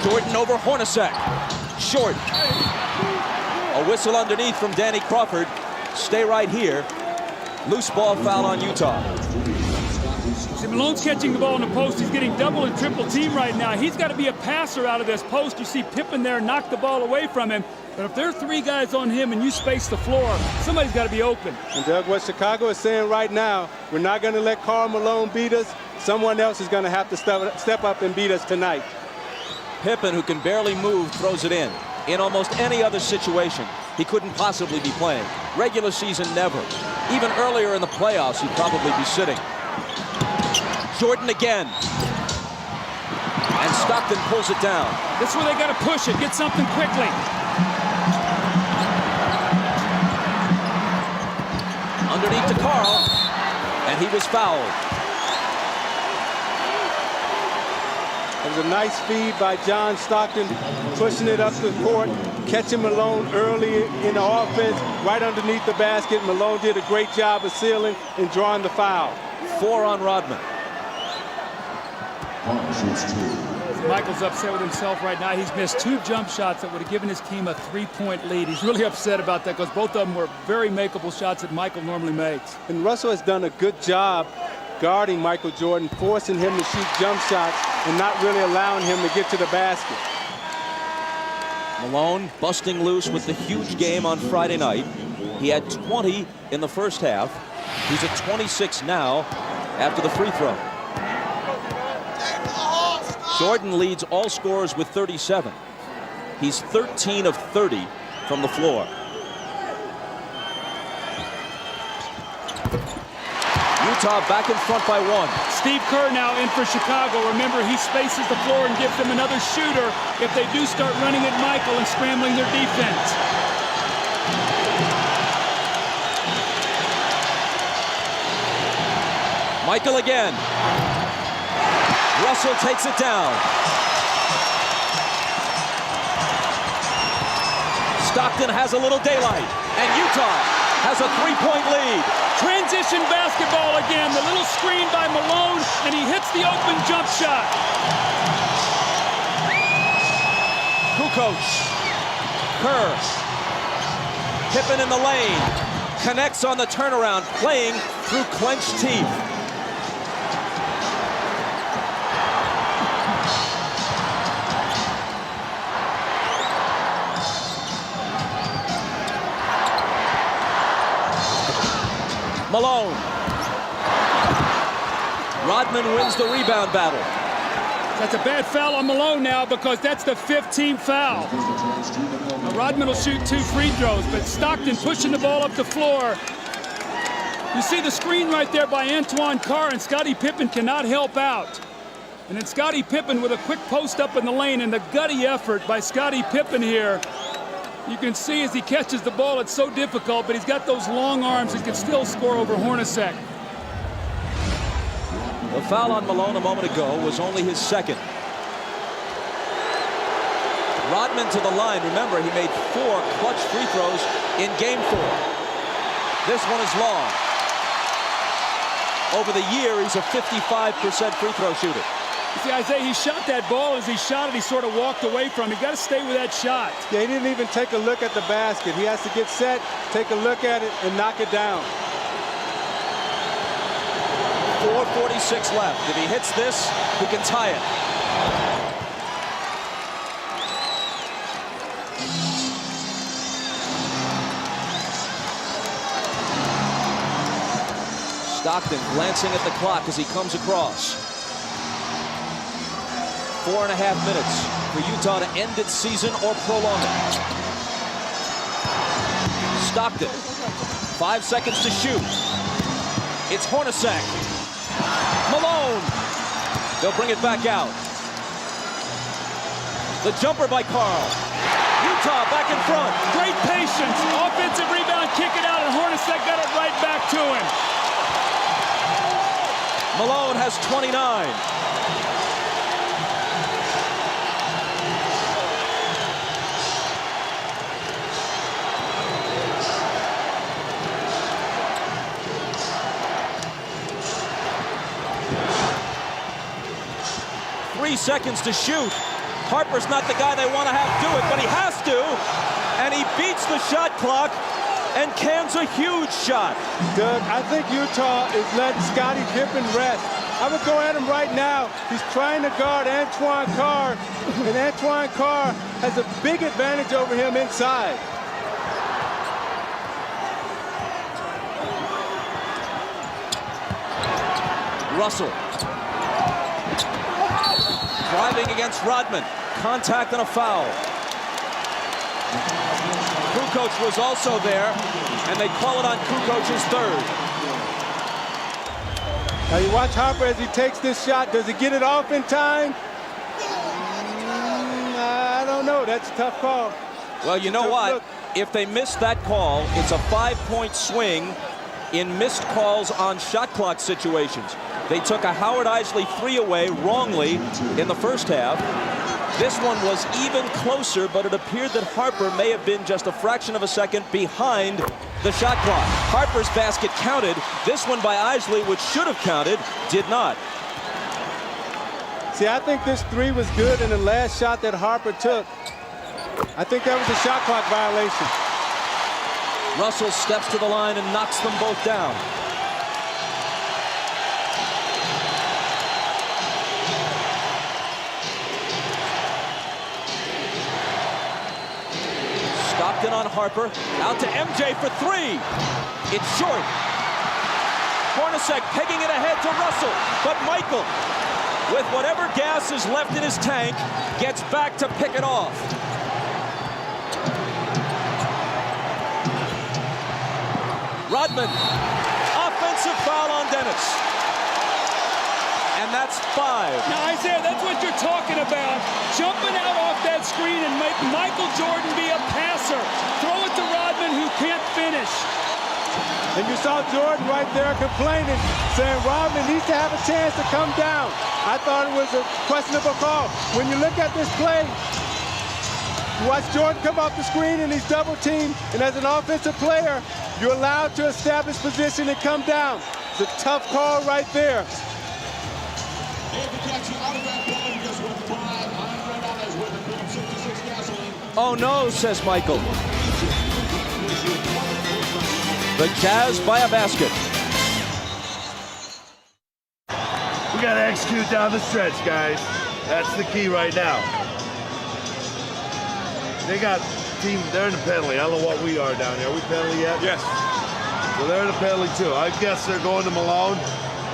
Jordan over Hornacek. Short. A whistle underneath from Danny Crawford. Stay right here. Loose ball foul on Utah. See, Malone's catching the ball in the post. He's getting double and triple team right now. He's got to be a passer out of this post. You see Pippen there knock the ball away from him. But if there are 3 guys on him and you space the floor, somebody's got to be open. And Doug, what Chicago is saying right now, we're not going to let Karl Malone beat us. Someone else is going to have to step up and beat us tonight. Pippen, who can barely move, throws it in. In almost any other situation, he couldn't possibly be playing. Regular season, never. Even earlier in the playoffs, he'd probably be sitting. Jordan again. And Stockton pulls it down. That's where they got to push it, get something quickly. Underneath to Carl, and he was fouled. It was a nice feed by John Stockton, pushing it up the court, catching Malone early in the offense, right underneath the basket. Malone did a great job of sealing and drawing the foul. 4 on Rodman. Michael's upset with himself right now. He's missed 2 jump shots that would have given his team a 3-point lead. He's really upset about that because both of them were very makeable shots that Michael normally makes. And Russell has done a good job guarding Michael Jordan, forcing him to shoot jump shots and not really allowing him to get to the basket. Malone busting loose with the huge game on Friday night. He had 20 in the first half. He's at 26 now after the free throw. Jordan leads all scorers with 37. He's 13 of 30 from the floor. Utah back in front by 1. Steve Kerr now in for Chicago. Remember, he spaces the floor and gives them another shooter if they do start running at Michael and scrambling their defense. Michael again. Russell takes it down. Stockton has a little daylight, and Utah has a 3-point lead. Transition basketball again. The little screen by Malone, and he hits the open jump shot. Kukoc. Kerr. Pippen in the lane. Connects on the turnaround, playing through clenched teeth. Malone. Rodman wins the rebound battle. That's a bad foul on Malone now because that's the 15th foul. Now, Rodman will shoot 2 free throws, but Stockton pushing the ball up the floor. You see the screen right there by Antoine Carr, and Scottie Pippen cannot help out. And then Scottie Pippen with a quick post up in the lane, and the gutty effort by Scottie Pippen here. You can see as he catches the ball, it's so difficult, but he's got those long arms and can still score over Hornacek. The foul on Malone a moment ago was only his second. Rodman to the line. Remember, he made 4 clutch free throws in game 4. This one is long. Over the year, he's a 55% free throw shooter. You see, Isaiah, he shot that ball. As he shot it, he sort of walked away from it. You got to stay with that shot. Yeah, he didn't even take a look at the basket. He has to get set, take a look at it, and knock it down. 4:46 left. If he hits this, he can tie it. Stockton glancing at the clock as he comes across. 4.5 minutes for Utah to end its season or prolong it. Stockton, 5 seconds to shoot. It's Hornacek. Malone. They'll bring it back out. The jumper by Carl. Utah back in front. Great patience. Offensive rebound, kick it out, and Hornacek got it right back to him. Malone has 29. Three seconds to shoot. Harper's not the guy they want to have do it, but he has to. And he beats the shot clock and cans a huge shot. Doug, I think Utah is letting Scottie Pippen rest. I would go at him right now. He's trying to guard Antoine Carr, and Antoine Carr has a big advantage over him inside. Russell. Driving against Rodman. Contact and a foul. Kukoc was also there, and they call it on Kukoc's third. Now you watch Harper as he takes this shot. Does he get it off in time? I don't know. That's a tough call. Well, you know what? If they miss that call, it's a 5-point swing in missed calls on shot clock situations. They took a Howard Eisley 3 away wrongly in the first half. This one was even closer, but it appeared that Harper may have been just a fraction of a second behind the shot clock. Harper's basket counted. This one by Eisley, which should have counted, did not. See, I think this 3 was good in the last shot that Harper took. I think that was a shot clock violation. Russell steps to the line and knocks them both down. Stockton on Harper, out to MJ for 3. It's short. Hornacek pegging it ahead to Russell, but Michael, with whatever gas is left in his tank, gets back to pick it off. Rodman, offensive foul on Dennis. And that's 5. Now, Isaiah, that's what you're talking about. Jumping out off that screen and make Michael Jordan be a passer. Throw it to Rodman, who can't finish. And you saw Jordan right there complaining, saying Rodman needs to have a chance to come down. I thought it was a questionable call. When you look at this play, you watch Jordan come off the screen and he's double teamed, and as an offensive player, you're allowed to establish position and come down. It's a tough call right there. Oh no, says Michael. The Jazz by a basket. We got to execute down the stretch, guys. That's the key right now. They got team, they're in the penalty. I don't know what we are down here. Are we penalty yet? Yes. So they're the penalty too. I guess they're going to Malone.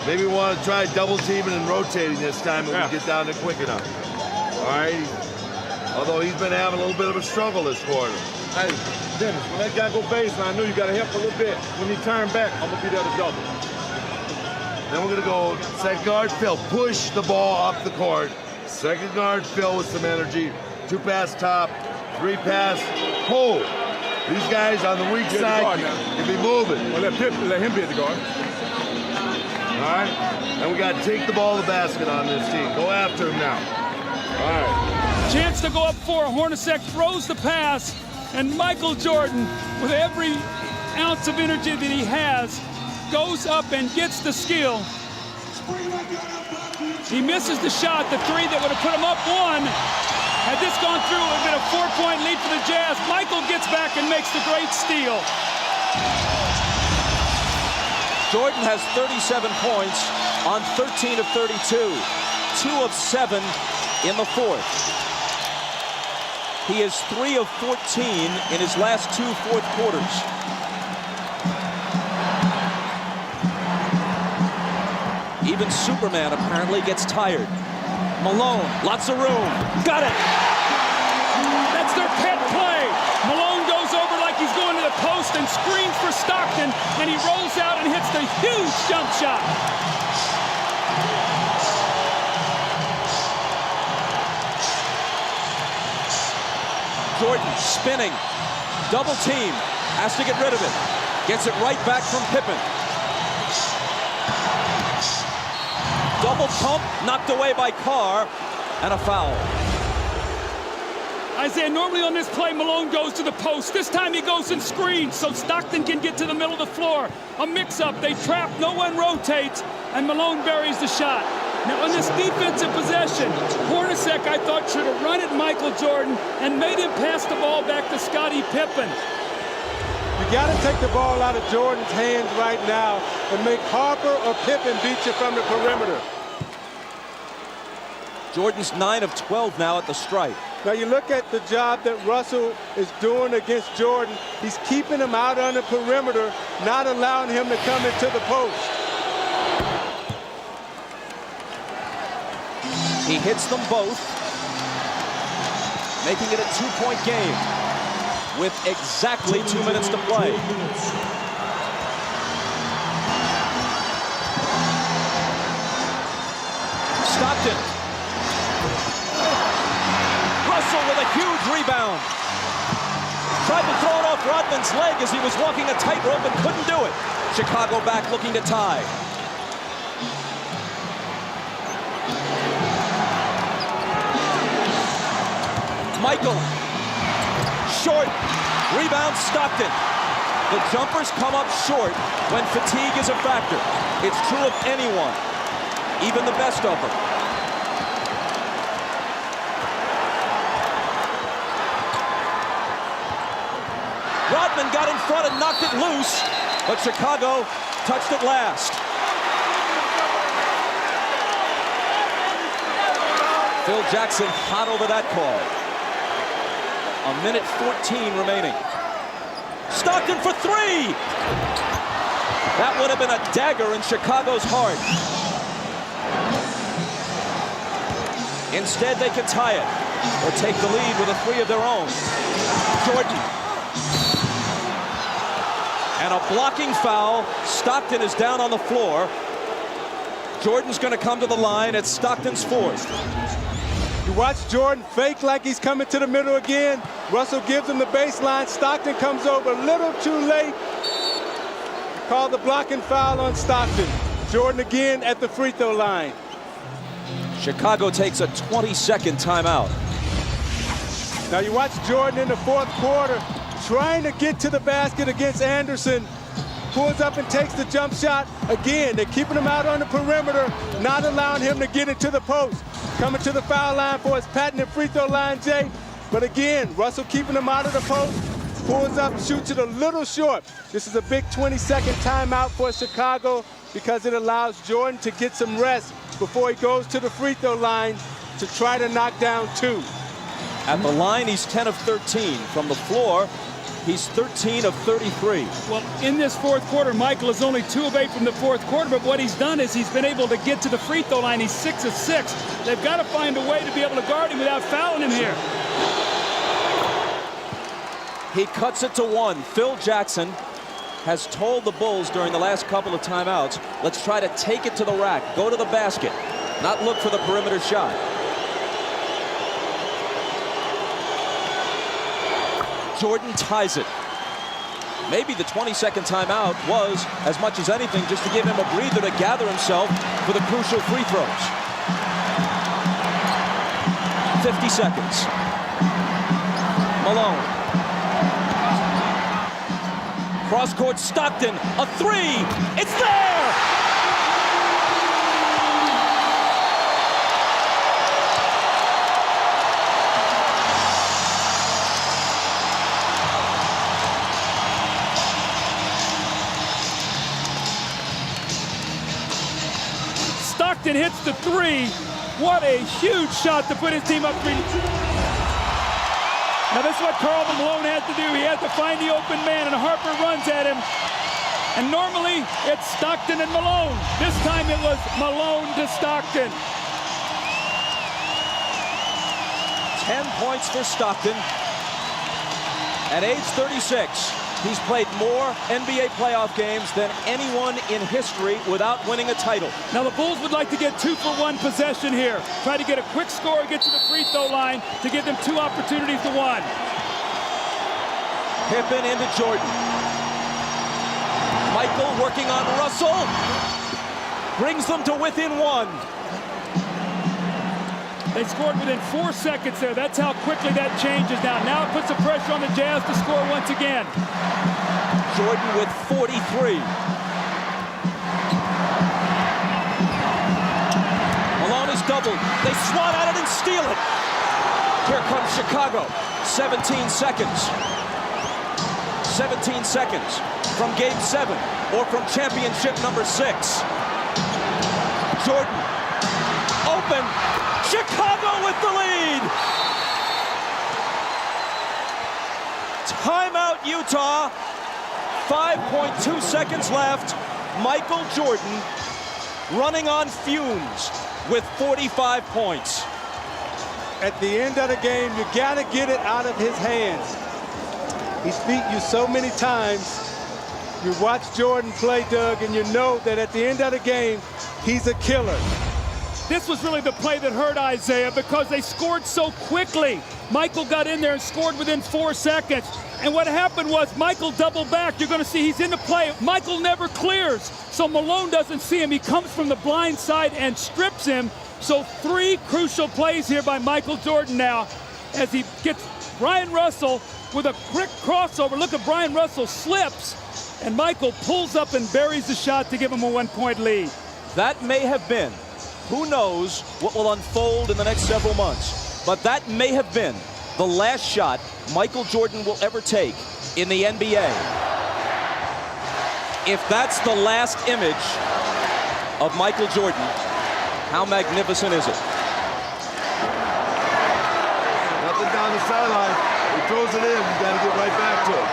Maybe we want to try double teaming and rotating this time if we get down there quick enough. All right. Although he's been having a little bit of a struggle this quarter. Hey, Dennis, when that guy go baseline, I know you got to help a little bit. When he turn back, I'm going to be there to double. Then we're going to go second guard, Phil. Push the ball up the court. Second guard, Phil with some energy. 2 pass top, 3 pass, pull. These guys on the weak side can be moving. Well, let him be at the guard. All right? And we got to take the ball to the basket on this team. Go after him now. All right. Chance to go up 4. Hornacek throws the pass, and Michael Jordan, with every ounce of energy that he has, goes up and gets the skill. He misses the shot, the 3 that would have put him up 1. Had this gone through, it would have been a 4-point lead for the Jazz. Michael gets back and makes the great steal. Jordan has 37 points on 13 of 32. 2 of 7 in the 4th. He is 3 of 14 in his last 2 fourth quarters. Even Superman apparently gets tired. Malone, lots of room. Got it! That's their pet play. Malone goes over like he's going to the post and screens for Stockton, and he rolls out and hits the huge jump shot. Jordan spinning, double team, has to get rid of it. Gets it right back from Pippen. Double pump, knocked away by Carr, and a foul. Isaiah, normally on this play, Malone goes to the post. This time he goes and screens so Stockton can get to the middle of the floor. A mix-up, they trap, no one rotates, and Malone buries the shot. Now on this defensive possession, Hornacek, I thought, should have run at Michael Jordan and made him pass the ball back to Scottie Pippen. You got to take the ball out of Jordan's hands right now and make Harper or Pippen beat you from the perimeter. Jordan's 9 of 12 now at the stripe. Now you look at the job that Russell is doing against Jordan. He's keeping him out on the perimeter, not allowing him to come into the post. He hits them both, making it a 2-point game with exactly 2 minutes to play. Stockton. Russell with a huge rebound. Tried to throw it off Rodman's leg as he was walking a tightrope and couldn't do it. Chicago back looking to tie. Michael, short, rebound Stockton. The jumpers come up short when fatigue is a factor. It's true of anyone, even the best of them. Rodman got in front and knocked it loose, but Chicago touched it last. Phil Jackson hot over that call. 1:14 remaining. Stockton for 3! That would have been a dagger in Chicago's heart. Instead, they can tie it or take the lead with a 3 of their own. Jordan. And a blocking foul. Stockton is down on the floor. Jordan's going to come to the line at Stockton's 4th. You watch Jordan fake like he's coming to the middle again. Russell gives him the baseline. Stockton comes over a little too late. Called the blocking foul on Stockton. Jordan again at the free throw line. Chicago takes a 20-second timeout. Now you watch Jordan in the 4th quarter trying to get to the basket against Anderson. Pulls up and takes the jump shot. Again, they're keeping him out on the perimeter, not allowing him to get into the post. Coming to the foul line for his patented free throw line, Jay. But again, Russell keeping him out of the post. Pulls up, shoots it a little short. This is a big 20-second timeout for Chicago because it allows Jordan to get some rest before he goes to the free throw line to try to knock down 2. At the line, he's 10 of 13. From the floor, He's 13 of 33. Well, in this fourth quarter, Michael is only 2 of 8 from the fourth quarter, but what he's done is he's been able to get to the free throw line. He's 6 of 6. They've got to find a way to be able to guard him without fouling him here. He cuts it to 1. Phil Jackson has told the Bulls during the last couple of timeouts, let's try to take it to the rack, go to the basket, not look for the perimeter shot. Jordan ties it. Maybe the 20-second timeout was, as much as anything, just to give him a breather to gather himself for the crucial free throws. 50 seconds. Malone. Cross-court Stockton, a 3. It's there! Stockton hits the 3. What a huge shot to put his team up 3. Now this is what Karl Malone had to do. He had to find the open man, and Harper runs at him. And normally it's Stockton and Malone. This time it was Malone to Stockton. 10 points for Stockton. At age 36, he's played more NBA playoff games than anyone in history without winning a title. Now the Bulls would like to get 2 for 1 possession here. Try to get a quick score, get to the free throw line to give them 2 opportunities to 1. Pippen into Jordan. Michael working on Russell. Brings them to within 1. They scored within 4 seconds there. That's how quickly that changes now. Now it puts the pressure on the Jazz to score once again. Jordan with 43. Malone is doubled. They swat at it and steal it. Here comes Chicago. 17 seconds. 17 seconds from Game 7 or from championship number 6. Jordan open. Chicago with the lead. Timeout, Utah. 5.2 seconds left. Michael Jordan running on fumes with 45 points. At the end of the game, you got to get it out of his hands. He's beat you so many times. You watch Jordan play, Doug, and you know that at the end of the game, he's a killer. This was really the play that hurt Isaiah because they scored so quickly. Michael got in there and scored within 4 seconds. And what happened was Michael doubled back. You're going to see he's in the play. Michael never clears, so Malone doesn't see him. He comes from the blind side and strips him. So 3 crucial plays here by Michael Jordan now as he gets Brian Russell with a quick crossover. Look at Brian Russell slips, and Michael pulls up and buries the shot to give him a 1-point lead. That may have been, who knows what will unfold in the next several months, but that may have been the last shot Michael Jordan will ever take in the NBA. If that's the last image of Michael Jordan, how magnificent is it? Nothing down the sideline. He throws it in. You got to get right back to it.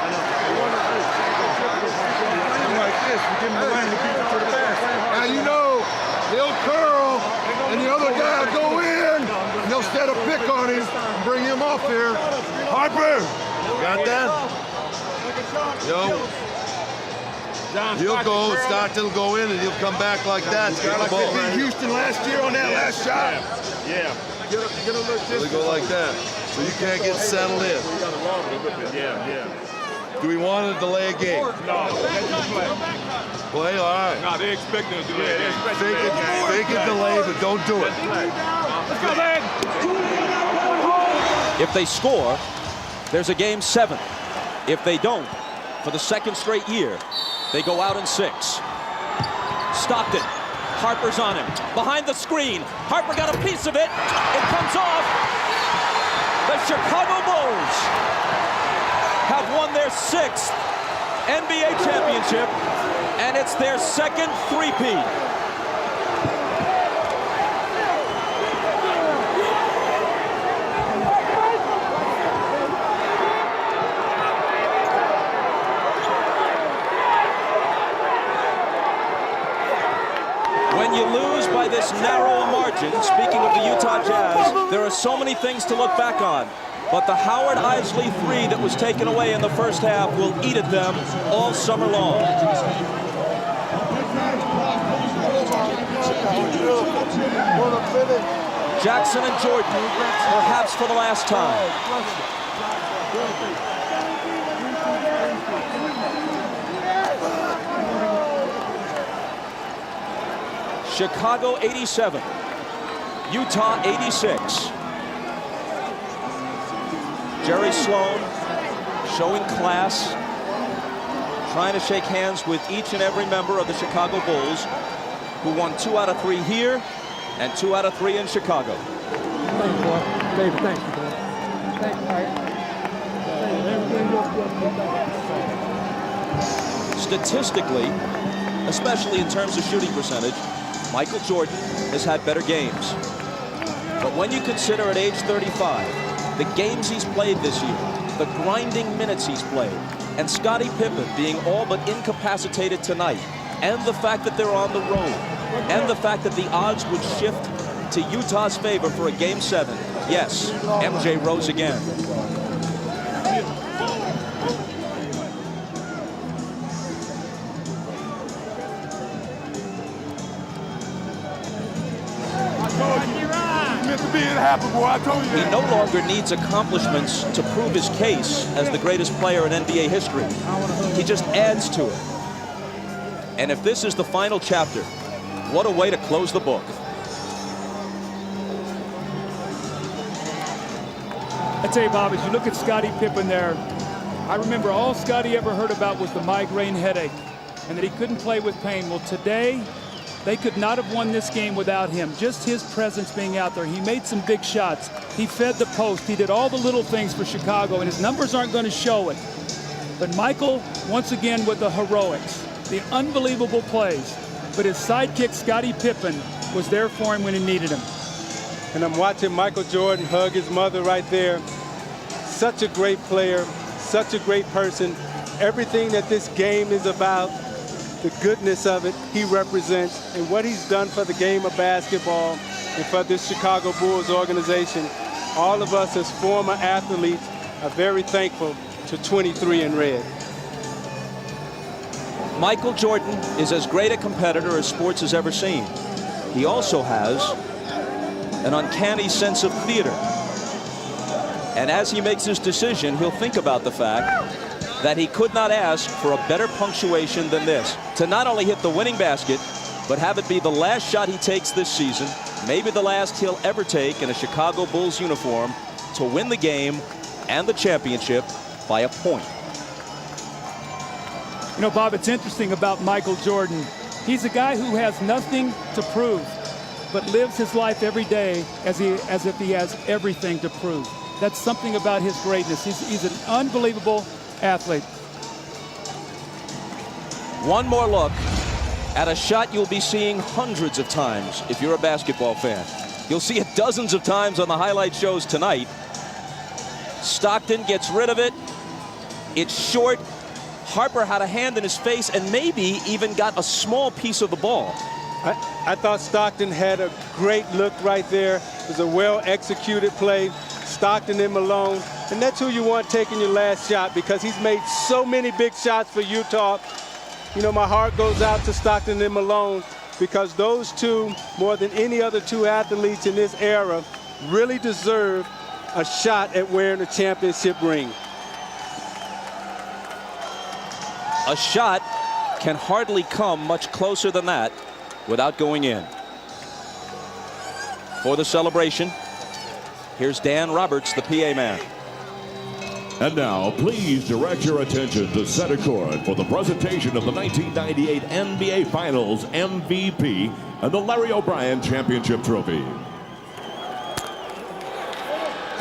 Like this, we give him the lane, we keep it to the basket. Now you know he'll curl, and the other guy will go in, and they'll set a pick on him and bring him off here. Harper, got that? Yo. He'll go, Stockton will go in, and he'll come back like that to get the ball. Like Houston last year on that last shot. Yeah. Get a look. He'll go like that, so you can't get settled in. Yeah. Do we want to delay a game? No. Play, all right. No, they expect them to do that. Fake it, delay, but don't do it. Let's go, man. If they score, there's a Game 7. If they don't, for the second straight year, they go out in 6. Stockton, Harper's on him. Behind the screen, Harper got a piece of it. It comes off. The Chicago Bulls have won their 6th NBA championship, and it's their second three-peat. by this narrow margin. Speaking of the Utah Jazz, there are so many things to look back on. But the Howard Isley three that was taken away in the first half will eat at them all summer long. Jackson and Jordan, perhaps for the last time. Chicago 87, Utah 86. Jerry Sloan showing class, trying to shake hands with each and every member of the Chicago Bulls, who won 2 out of 3 here and 2 out of 3 in Chicago. Thanks, boy. David, thank you, boy. Statistically, especially in terms of shooting percentage, Michael Jordan has had better games. But when you consider at age 35, the games he's played this year, the grinding minutes he's played, and Scottie Pippen being all but incapacitated tonight, and the fact that they're on the road, and the fact that the odds would shift to Utah's favor for a Game 7, yes, MJ rose again. He no longer needs accomplishments to prove his case as the greatest player in NBA history. He just adds to it. And if this is the final chapter, what a way to close the book. I tell you, Bob, as you look at Scottie Pippen there, I remember all Scottie ever heard about was the migraine headache and that he couldn't play with pain. Well, today, they could not have won this game without him. Just his presence being out there. He made some big shots. He fed the post. He did all the little things for Chicago, and his numbers aren't going to show it. But Michael, once again, with the heroics, the unbelievable plays. But his sidekick, Scottie Pippen, was there for him when he needed him. And I'm watching Michael Jordan hug his mother right there. Such a great player, such a great person. Everything that this game is about, the goodness of it, he represents, and what he's done for the game of basketball and for this Chicago Bulls organization. All of us as former athletes are very thankful to 23 in red. Michael Jordan is as great a competitor as sports has ever seen. He also has an uncanny sense of theater. And as he makes his decision, he'll think about the fact that he could not ask for a better punctuation than this. To not only hit the winning basket, but have it be the last shot he takes this season, maybe the last he'll ever take in a Chicago Bulls uniform, to win the game and the championship by a point. You know, Bob, it's interesting about Michael Jordan. He's a guy who has nothing to prove, but lives his life every day as if he has everything to prove. That's something about his greatness. He's an unbelievable athlete. One more look at a shot you'll be seeing hundreds of times if you're a basketball fan. You'll see it dozens of times on the highlight shows tonight. Stockton gets rid of it. It's short. Harper had a hand in his face and maybe even got a small piece of the ball. I thought Stockton had a great look right there. It was a well-executed play. Stockton and Malone. And that's who you want taking your last shot, because he's made so many big shots for Utah. You know, my heart goes out to Stockton and Malone, because those two, more than any other two athletes in this era, really deserve a shot at wearing a championship ring. A shot can hardly come much closer than that without going in. For the celebration, here's Dan Roberts, the PA man. And now, please direct your attention to center court for the presentation of the 1998 NBA Finals MVP and the Larry O'Brien Championship Trophy.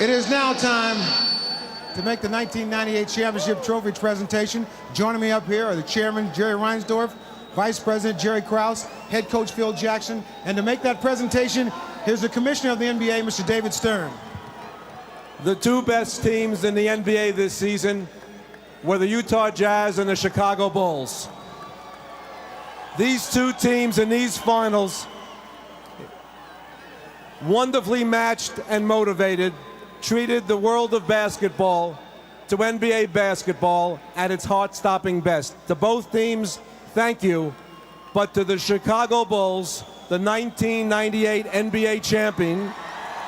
It is now time to make the 1998 Championship Trophy presentation. Joining me up here are the chairman, Jerry Reinsdorf, Vice President Jerry Krause, Head Coach Phil Jackson, and to make that presentation, here's the Commissioner of the NBA, Mr. David Stern. The two best teams in the NBA this season were the Utah Jazz and the Chicago Bulls. These two teams in these finals wonderfully matched and motivated, treated the world of basketball to NBA basketball at its heart-stopping best. To both teams, thank you. But to the Chicago Bulls, the 1998 NBA champion,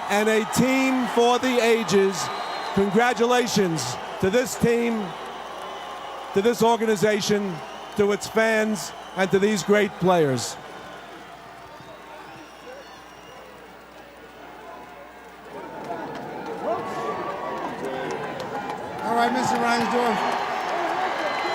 and a team for the ages, congratulations to this team, to this organization, to its fans, and to these great players. All right, Mr. Reinsdorf.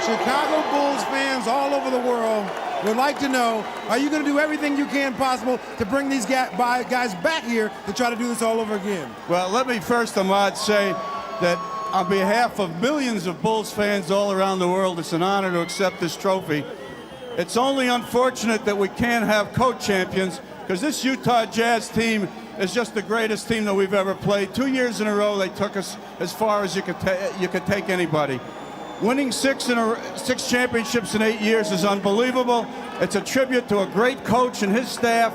Chicago Bulls fans all over the world would like to know, are you going to do everything you can possible to bring these guys back here to try to do this all over again? Well, let me first, Ahmad, say that on behalf of millions of Bulls fans all around the world, it's an honor to accept this trophy. It's only unfortunate that we can't have co-champions, because this Utah Jazz team is just the greatest team that we've ever played. 2 years in a row, they took us as far as you could take anybody. Winning six championships in 8 years is unbelievable. It's a tribute to a great coach and his staff,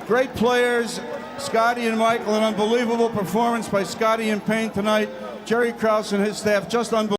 great players, Scotty and Michael, an unbelievable performance by Scotty and Payne tonight. Jerry Krause and his staff, just unbelievable.